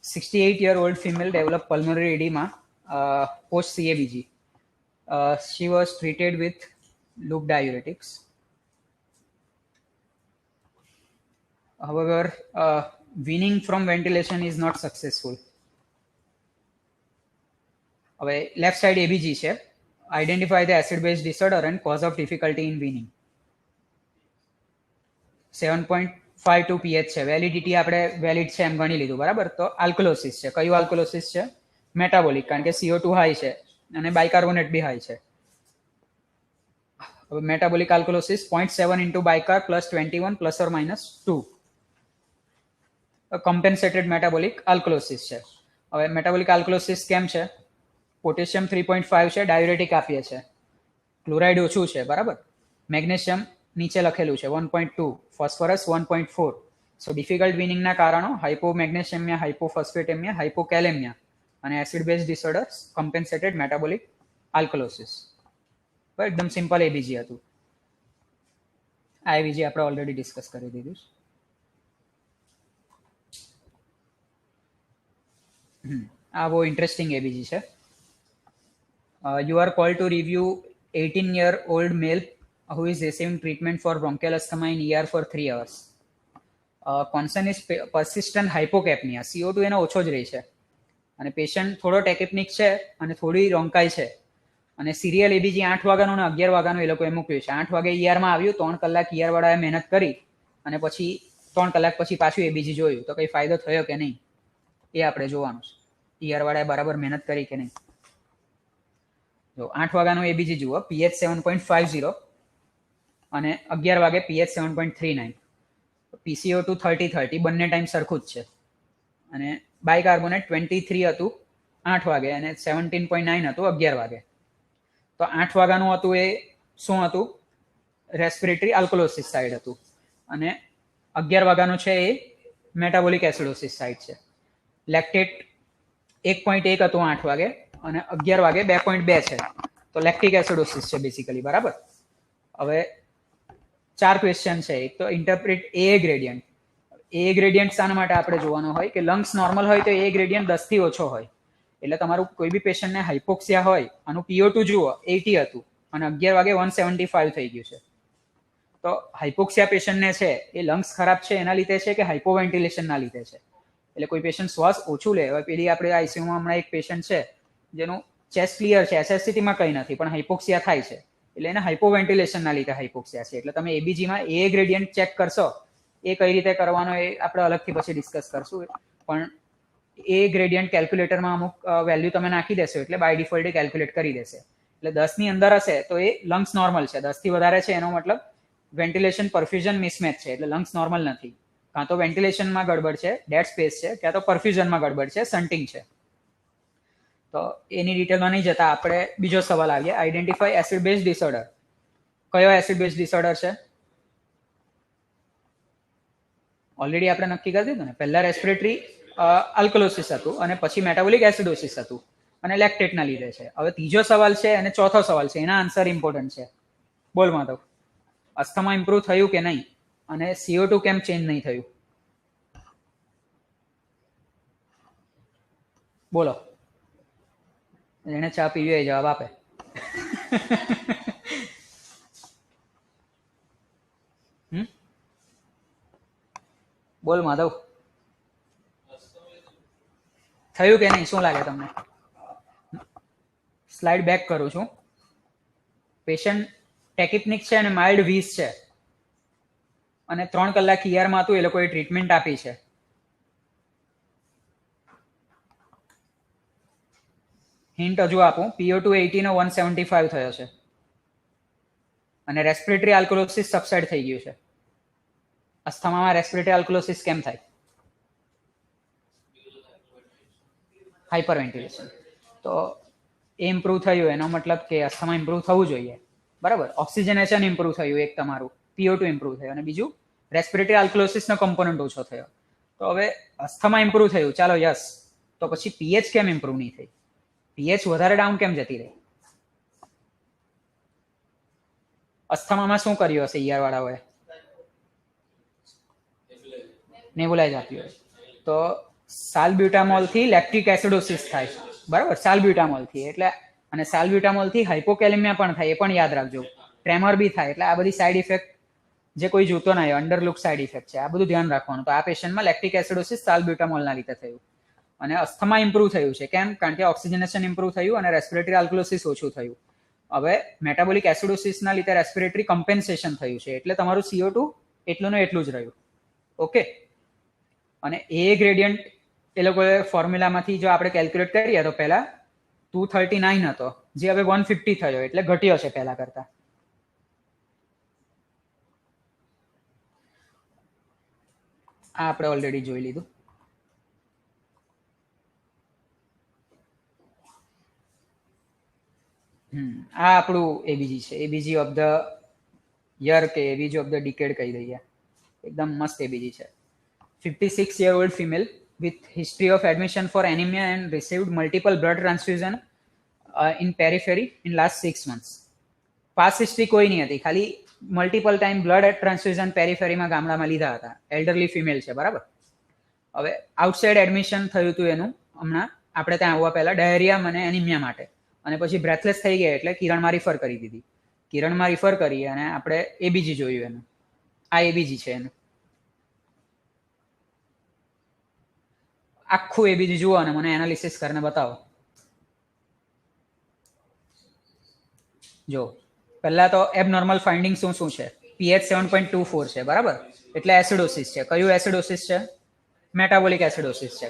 S2: 68-year-old female developed pulmonary edema post CABG. She was treated with loop diuretics. However, weaning from ventilation is not successful. હવે લેફ્ટ સાઇડ એબીજી છે. Identify the acid base disorder and cause of difficulty in weaning. 7.52 pH છે. Validity આપણે valid છે એમ ગણી લીધું બરાબર. તો આલ્કલોસિસ છે. કયું આલ્કલોસિસ છે? મેટાબોલિક, કારણ કે CO2 હાઈ છે અને બાયકાર્બોનેટ બી હાઈ છે. હવે metabolic alkalosis 0.7 into bicarb plus 21 plus or minus 2. Compensated metabolic alkalosis છે. હવે મેટાબોલિક આલ્કલોસિસ કેમ છે? પોટેશિયમ 3.5 છે, ડાયુરેટિક આપીએ છે, ક્લોરાઇડ ઓછું છે બરાબર. મેગ્નેશિયમ નીચે લખેલું છે 1.2, ફોસ્ફરસ 1.4. સો ડિફિકલ્ટ વિનિંગના કારણો હાઇપોમેગ્નેશિયમિયા, હાઇપોફોસ્ફેટેમિયા, હાઇપોકેલેમિયા અને એસિડ બેઝ ડિસઓર્ડર, કમ્પેન્સેટેડ મેટાબોલિક આલ્કલોસિસ. એકદમ સિમ્પલ એબીજી હતું. આ એબીજી આપણે ઓલરેડી ડિસ્કસ કરી દીધું. આ બહુ ઇન્ટરેસ્ટિંગ એબીજી છે. You are called to review 18-year-old male who is receiving treatment for bronchial asthma in ER for 3 hours. Concern is persistent hypocapnia. CO2 એનો ઓછો જ રહે છે અને પેશન્ટ થોડો ટેકિપનિક છે અને થોડી રોંકાઈ છે અને સિરિયલ એબીજી 8 વાગ્યાનું અને 11 વાગ્યાનું એ લોકોએ મૂક્યું છે. 8 વાગે ERમાં આવ્યું, 3 કલાક ER વાળાએ મહેનત કરી અને પછી 3 કલાક પછી પાછું એબીજી જોયું તો કંઈ ફાયદો થયો કે નહીં એ આપણે જોવાનું છે. ER વાળાએ બરાબર મહેનત કરી કે નહીં. જો 8 વાગ્યાનું એબીજી જુઓ, પીએચ 7.50 અને 11 વાગે પીએચ 7.39, PCO2 30 બંને ટાઈમ સરખું જ છે અને બાયકાર્બોનેટ 23 હતું 8 વાગે અને 17.9 હતું 11 વાગે. તો 8 વાગ્યાનું હતું એ શું હતું? રેસ્પિરેટરી આલ્કોલોસિસ સાઇડ હતું અને 11 વાગ્યાનું છે એ મેટાબોલિક એસિડોસિસ સાઇડ છે. લેક્ટેટ 1.1 હતું 8 વાગે અને 11 વાગે 2.2 છે. તો લેક્ટિક એસિડોસિસ છે બેસિકલી, બરાબર. હવે 4 ક્વેશ્ચન છે. એક તો ઇન્ટરપ્રિટ એ ગ્રેડિયન્ટ. એ ગ્રેડિયન્ટ શાના માટે આપણે જોવાનો હોય કે લંગ્સ નોર્મલ હોય તો એ ગ્રેડિયન્ટ 10 થી ઓછો હોય. એટલે તમારું કોઈ બી પેશન્ટને હાઇપોક્સિયા હોય, આનું PO2 જુઓ 80 હતું અને 11 વાગે 175 થઈ ગયું છે. તો હાઇપોક્સિયા પેશન્ટને છે એ લંગ્સ ખરાબ છે એના લીધે છે કે હાઇપોવેન્ટિલેશનના લીધે છે. એટલે કોઈ પેશન્ટ શ્વાસ ઓછું લે. હવે પેલી આપણે આઈસીયુમાં હમણાં એક પેશન્ટ છે જેનું ચેસ્ટ ક્લિયર છે, SSCT-માં કંઈ નથી પણ હાઇપોક્સિયા થાય છે. એટલે એને હાઇપોવેન્ટિલેશનના લીધે હાઇપોક્સિયા છે. એટલે તમે એબીજીમાં એ ગ્રેડિયન્ટ ચેક કરશો, એ કઈ રીતે કરવાનો એ આપણે અલગથી પછી ડિસ્કસ કરશું. પણ એ ગ્રેડિયન્ટ કેલ્ક્યુલેટરમાં અમુક વેલ્યુ તમે નાખી દેશો એટલે બાય ડિફોલ્ટ કેલ્ક્યુલેટ કરી દેશે. એટલે 10 ની અંદર હશે તો એ લંગ્સ નોર્મલ છે. 10 થી વધારે છે એનો મતલબ વેન્ટિલેશન પરફ્યુઝન મિસમેચ છે, એટલે લંગ્સ નોર્મલ નથી. કાં તો વેન્ટિલેશનમાં ગડબડ છે, ડેડ સ્પેસ છે, ક્યાં તો પરફ્યુઝનમાં ગડબડ છે, સન્ટિંગ છે. તો એની ડિટેલમાં નહીં જતા આપણે બીજો સવાલ આવીએ. Identify acid base disorder. કયો એસિડ બેઝ ડિસઓર્ડર છે? ઓલરેડી આપણે નક્કી કરી દીધું ને. પહેલા રેસ્પિરેટરી આલ્કલોસિસ હતું અને પછી મેટાબોલિક એસિડોસિસ હતું અને લેક્ટેટના લીધે છે. હવે ત્રીજો સવાલ છે અને ચોથો સવાલ છે, એના આન્સર ઇમ્પોર્ટન્ટ છે. બોલ માધવ, અસ્થમા ઇમ્પ્રુવ થયું કે નહીં અને CO2 કેમ ચેન્જ નહીં થયું? બોલો. એને ચા પીવી હોય જવાબ આપે. બોલ માધવ, થયું કે નહીં? શું લાગે તમને? સ્લાઇડ બેક કરું છું. પેશન્ટ ટેકિપનિક છે અને માઇલ્ડ વીસ છે અને 3 કલાક ER-માં હતું, એ લોકોએ ટ્રીટમેન્ટ આપી છે. હિન્ટ હજુ આપું, PO2 80 નો 175 થયો છે અને રેસ્પિરેટરી આલ્કોલોસિસ સબસાઇડ થઈ ગયું છે. અસ્થમામાં રેસ્પિરેટરી આલ્કોલોસિસ કેમ થાય? હાઇપરવેન્ટિલેશન. તો એ ઇમ્પ્રુવ થયું એનો મતલબ કે અસ્થમા ઇમ્પ્રુવ થવું જોઈએ, બરાબર. ઓક્સિજનેશન ઇમ્પ્રુવ થયું એક તમારું, PO2 ઇમ્પ્રુવ થયું અને બીજું રેસ્પિરેટરી આલ્કોલોસિસનો કમ્પોનન્ટ ઓછો થયો. તો હવે અસ્થમા ઇમ્પ્રુવ થયું, ચાલો યસ. તો પછી પીએચ કેમ ઇમ્પ્રુવ નહીં થઈ? પીએચ વધારે ડાઉન કેમ જતી રહી? અસ્થમામાં શું કર્યું હશે ER વાળાઓએ? નેબુલાઇઝ આપ્યું હોય. તો સાલ્બ્યુટામોલ થી લેક્ટિક એસિડોસિસ થાય, બરાબર. સાલ્બ્યુટામોલ થી એટલે અને સાલ્બ્યુટામોલ થી હાઇપોકેલેમિયા પણ થાય, એ પણ યાદ રાખજો. ટ્રેમર બી થાય. એટલે આ બધી સાઇડ ઇફેક્ટ જે કોઈ જોતો ના હોય, અંડરલુક સાઇડ ઇફેક્ટ છે, આ બધું ધ્યાન રાખવાનું. તો આ પેશન્ટમાં લેક્ટિક એસિડોસિસ સાલ્બ્યુટામોલના લીધે થયું અને અસ્થમા ઇમ્પ્રુવ થયું છે. કેમ? કારણ કે ઓક્સિજનેશન ઇમ્પ્રુવ થયું અને રેસ્પિરેટરી આલ્કોલોસિસ ઓછું થયું. હવે મેટાબોલિક એસિડોસિસના લીધે રેસ્પિરેટરી કમ્પેન્સેશન થયું છે એટલે તમારું CO2 એટલું ને એટલું જ રહ્યું. ઓકે. અને એ ગ્રેડિયન્ટ એ લોકોએ ફોર્મ્યુલામાંથી જો આપણે કેલ્ક્યુલેટ કરીએ તો પહેલા 239 હતો, જે હવે 150 થયો, એટલે ઘટ્યો છે પહેલા કરતા. આ આપણે ઓલરેડી જોઈ લીધું. આ આપણું એબીજી છે. એબીજી ઓફ ધ યર કે એબીજી ઓફ ધ ડિકેડ કહી દઈએ. એકદમ મસ્ત એબીજી છે. 56-year-old female with history of admission for anemia and received multiple blood transfusion in periphery in last 6 months. Past history કોઈ નહીં હતી, ખાલી મલ્ટિપલ ટાઈમ બ્લડ ટ્રાન્સફ્યુઝન પેરીફેરીમાં ગામડામાં લીધા હતા. એલ્ડરલી ફિમેલ છે, બરાબર. હવે આઉટસાઇડ એડમિશન થયું હતું એનું હમણાં આપણે ત્યાં આવવા પહેલા ડાયરિયા અને એનિમિયા માટે, અને પછી બ્રેથલેસ થઈ ગયા એટલે કિરણમાં રિફર કરી દીધી. કિરણમાં રિફર કરી અને આપણે એબીજી જોયું એનું. આ એબીજી છે એનું. આખું એબીજી જુઓ અને મને એનાલિસિસ કરીને બતાવો. જો પહેલા તો એબનોર્મલ ફાઇન્ડિંગ શું છે? પીએચ 7.24 છે, બરાબર? એટલે એસિડોસિસ છે. કયું એસિડોસિસ છે? મેટાબોલિક એસિડોસિસ છે.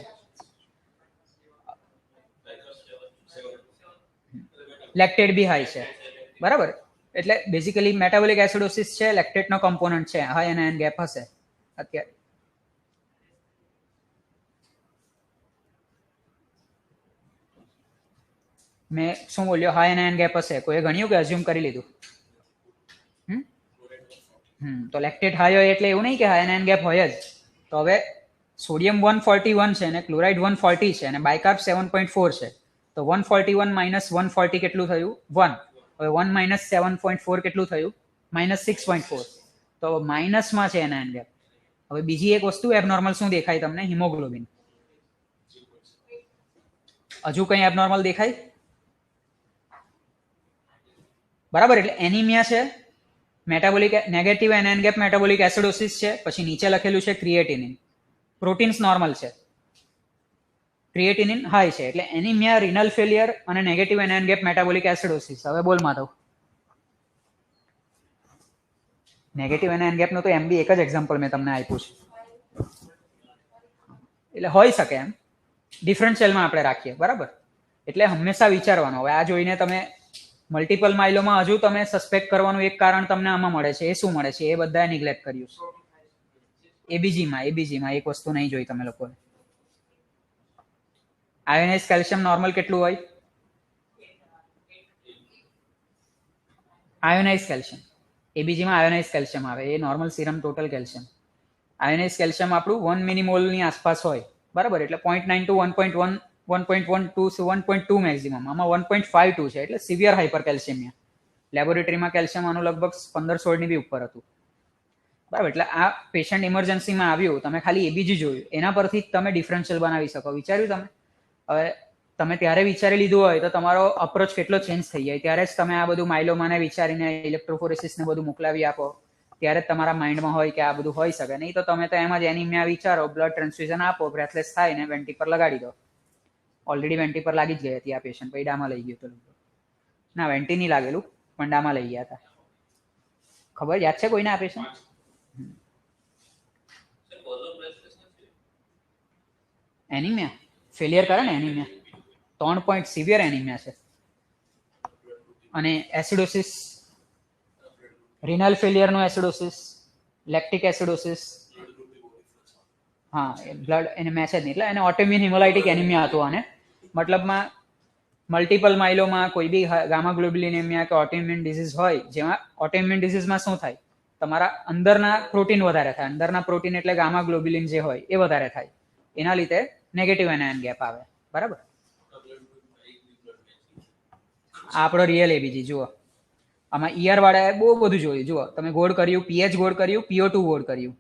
S2: લેક્ટેટ બી હાઈ છે, બરાબર? એટલે બેઝિકલી મેટાબોલિક એસિડોસિસ છે, લેક્ટેટનો કમ્પોનન્ટ છે, હાઈ અને એન ગેપ હશે અત્યારે. મેં શું બોલ્યો? હાઈ અને એન ગેપ હશે. કોઈએ ગણ્યું કે અઝ્યુમ કરી લીધું? તો લેક્ટેટ હાઈ હોય એટલે એવું નહીં કે હાઈ અને એન ગેપ હોય જ. તો હવે સોડિયમ 141 છે અને ક્લોરાઇડ 140 છે અને બાયકાર્બ 7.4 છે. તો 141 માઇનસ 140 કેટલું થયું? 1. હવે 1 માઇનસ 7.4 કેટલું થયું? માઇનસ 6.4. તો માઇનસમાં છે એના એન ગેપ. હવે બીજી એક વસ્તુ એબનોર્મલ શું દેખાય તમને? હિમોગ્લોબિન. હજુ કંઈ એબનોર્મલ દેખાય? બરાબર, એટલે એનિમિયા છે, metabolic negative anion gap metabolic acidosis છે, પછી નીચે લખેલું છે ક્રિએટિનિન. પ્રોટીન્સ નોર્મલ છે, ક્રિએટિનિન હાઈ છે, એટલે એનિમિયા, રિનલ ફેલિયર અને negative anion gap metabolic acidosis. હવે બોલ માધવ. નેગેટિવ એન ગેપનું તો એમ બી એક જ એક્ઝામ્પલ મેં તમને આપ્યું છે, એટલે હોઈ શકે એમ. ડિફરન્શિયલમાં આપણે રાખીએ, બરાબર? એટલે હંમેશા વિચારવાનું. હવે આ જોઈને તમે મલ્ટિપલ માઇલોમાં હજુ તમે સસ્પેક્ટ કરવાનું એક કારણ તમને આમાં મળે છે. એ શું મળે છે? એ બધાએ નિગ્લેક્ટ કર્યું છે. એબીજીમાં એક વસ્તુ નહીં જોઈ તમે લોકોએ. આયોનાઇઝ કેલ્શિયમ નોર્મલ કેટલું હોય? આયોનાઇઝ કેલ્શિયમ, એબીજીમાં આયોનાઇઝ કેલ્શિયમ આવે, એ normal serum total calcium. Ionized calcium આપણું 1 મિલીમોલની આસપાસ હોય, બરાબર? એટલે 0.9 to 1.1, 1.12, 1.2 મેક્સિમમ. આમાં 1.52 છે, એટલે સિવિયર હાઇપર કેલ્શિયમિયા. લેબોરેટરીમાં કેલ્શિયમ આનું લગભગ 15-16 ની બી ઉપર હતું, બરાબર? એટલે આ પેશન્ટ ઇમરજન્સીમાં આવ્યું, તમે ખાલી એબીજી જોયું, એના પરથી તમે ડિફરન્શિયલ બનાવી શકો. વિચાર્યું તમે? હવે તમે ત્યારે વિચારી લીધું હોય તો તમારો અપ્રોચ કેટલો ચેન્જ થઈ જાય. ત્યારે જ તમે આ બધું માઇલોમાને વિચારીને ઇલેક્ટ્રોફોરેસિસને બધું મોકલાવી આપો, ત્યારે જ તમારા માઇન્ડમાં હોય કે આ બધું હોઈ શકે. નહીં તો તમે તો એમ જ એનિમિયા વિચારો, બ્લડ ટ્રાન્સફ્યુઝન આપો, બ્રેથલેસ થાય ને વેન્ટી પર લગાડી દો. ઓલરેડી વેન્ટી પર લાગી જ ગઈ હતી આ પેશન્ટ, પછી ડામાં લઈ ગયું હતું. ના, વેન્ટી નહીં લાગેલું, પણ ડામાં લઈ ગયા હતા. ખબર યાદ છે કોઈને આ પેશન્ટ? એનિમિયા ફેલિયર કરે ને, એનિમિયા 3 પોઈન્ટ સિવિયર એનિમિયા છે. અને એસિડોસિસ, રિનલ ફેલિયરનો એસિડોસિસ, લેક્ટિક એસિડોસિસ. હા, બ્લડ એને મેચ જ નહીં, એટલે એને ઓટોઇમ્યુન હિમોલાઇટિક એનિમિયા હતું. આને મતલબમાં મલ્ટિપલ માઇલોમાં કોઈ બી ગામા ગ્લોબ્યુલિનેમિયા કે ઓટોઇમ્યુન ડિઝીઝ હોય, જેમાં ઓટોઇમ્યુન ડિઝીઝમાં શું થાય? તમારા અંદરના પ્રોટીન વધારે થાય. અંદરના પ્રોટીન એટલે ગામા ગ્લોબ્યુલિન જે હોય એ વધારે થાય. એના લીધે નેગેટિવ એન ગેપ આવે, બરાબર? આ આપણો રિયલ એબીજી જુઓ. આમાં ઈઆર વાળાએ બહુ બધું જોયું. જુઓ, તમે ગોળ કર્યું, પીએચ ગોળ કર્યું, PO2 ગોળ કર્યું,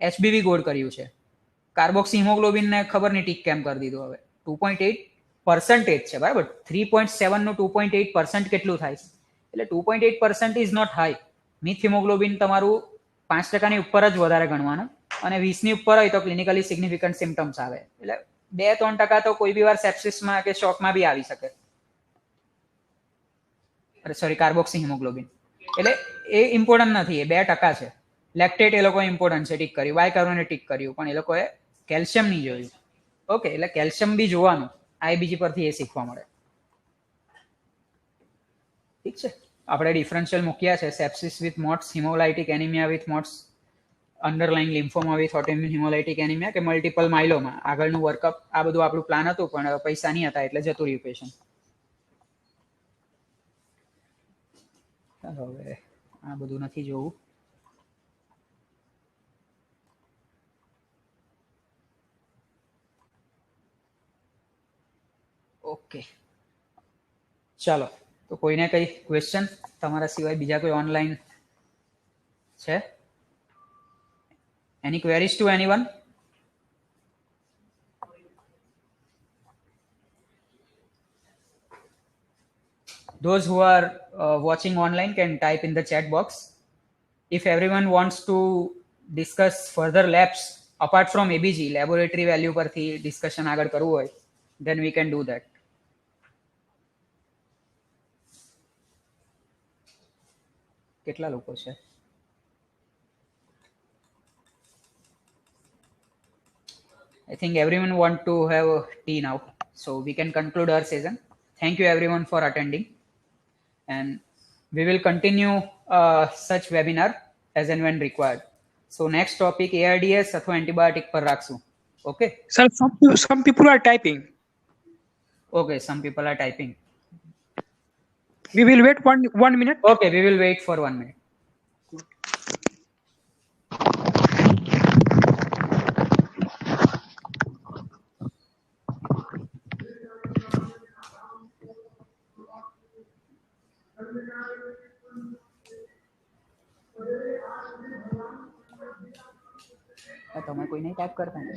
S2: એચબીવી ગોળ કર્યું છે. કાર્બોક્સી હિમોગ્લોબિનને ખબર નહીં ટીક કેમ કરી દીધું. હવે 2.8% છે, બરાબર? 3.7 નું 2.8% કેટલું થાય? એટલે 2.8% is not high. Methaemoglobin તમારું 5% ઉપર જ વધારે ગણવાનું, અને 20 ની ઉપર હોય તો ક્લિનિકલી સિગ્નિફિકન્ટ સિમ્ટમ્સ આવે. એટલે 2-3% તો કોઈ બી વાર સેપ્સિસમાં કે શોકમાં બી આવી શકે. Sorry, carboxy haemoglobin. એટલે એ ઇમ્પોર્ટન્ટ નથી, એ 2% છે. લેક્ટેટ એ લોકો ઇમ્પોર્ટન્ટ છે, ટીક કર્યું. બાયકાર્બોનેટ ટીક કર્યું, પણ એ લોકોએ કેલ્શિયમ નહીં જોયું. ઓકે, એટલે કેલ્શિયમ બી જોવાનું. આઈબીજી પરથી એ શીખવા મળે. ઠીક છે, આપણે ડિફરન્શિયલ મૂક્યા છે. Sepsis with MODS, hemolytic anemia with MODS, underlying lymphoma with autoimmune hemolytic anemia કે મલ્ટિપલ માઇલોમાં. આગળનું વર્કઅપ આ બધું આપણું પ્લાન હતું, પણ પૈસા નહીં હતા એટલે જતું રહ્યું પેશન્ટ. ચાલો, હવે આ બધું નથી જોવું. ઓકે, ચાલો. તો કોઈને કઈ ક્વેશ્ચન તમારા સિવાય બીજા કોઈ ઓનલાઈન છે? Any queries to anyone? those who are watching online can type in the chat box. If everyone wants to discuss further labs apart from ABG, laboratory value પરથી discussion આગળ કરવું હોય, then we can do that. કેટલા લોકો છે? I think everyone want to have tea now, so we can conclude our session. Thank you everyone for attending, and we will continue such webinar as and when required. So next topic ARDS अथवा antibiotic पर રાખશું. Okay.
S4: Sir, some people are typing.
S2: Okay, some people are typing.
S4: We will wait one minute.
S2: Okay, we will wait for 1 minute. તમે કોઈ નહીં type કરતા ને?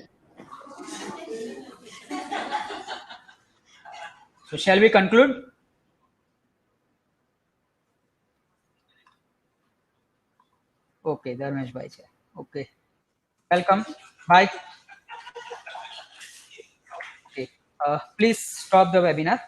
S2: So shall we conclude? Okay, Dharmesh bhai છે. Okay, welcome. Bye. Okay, please stop the webinar.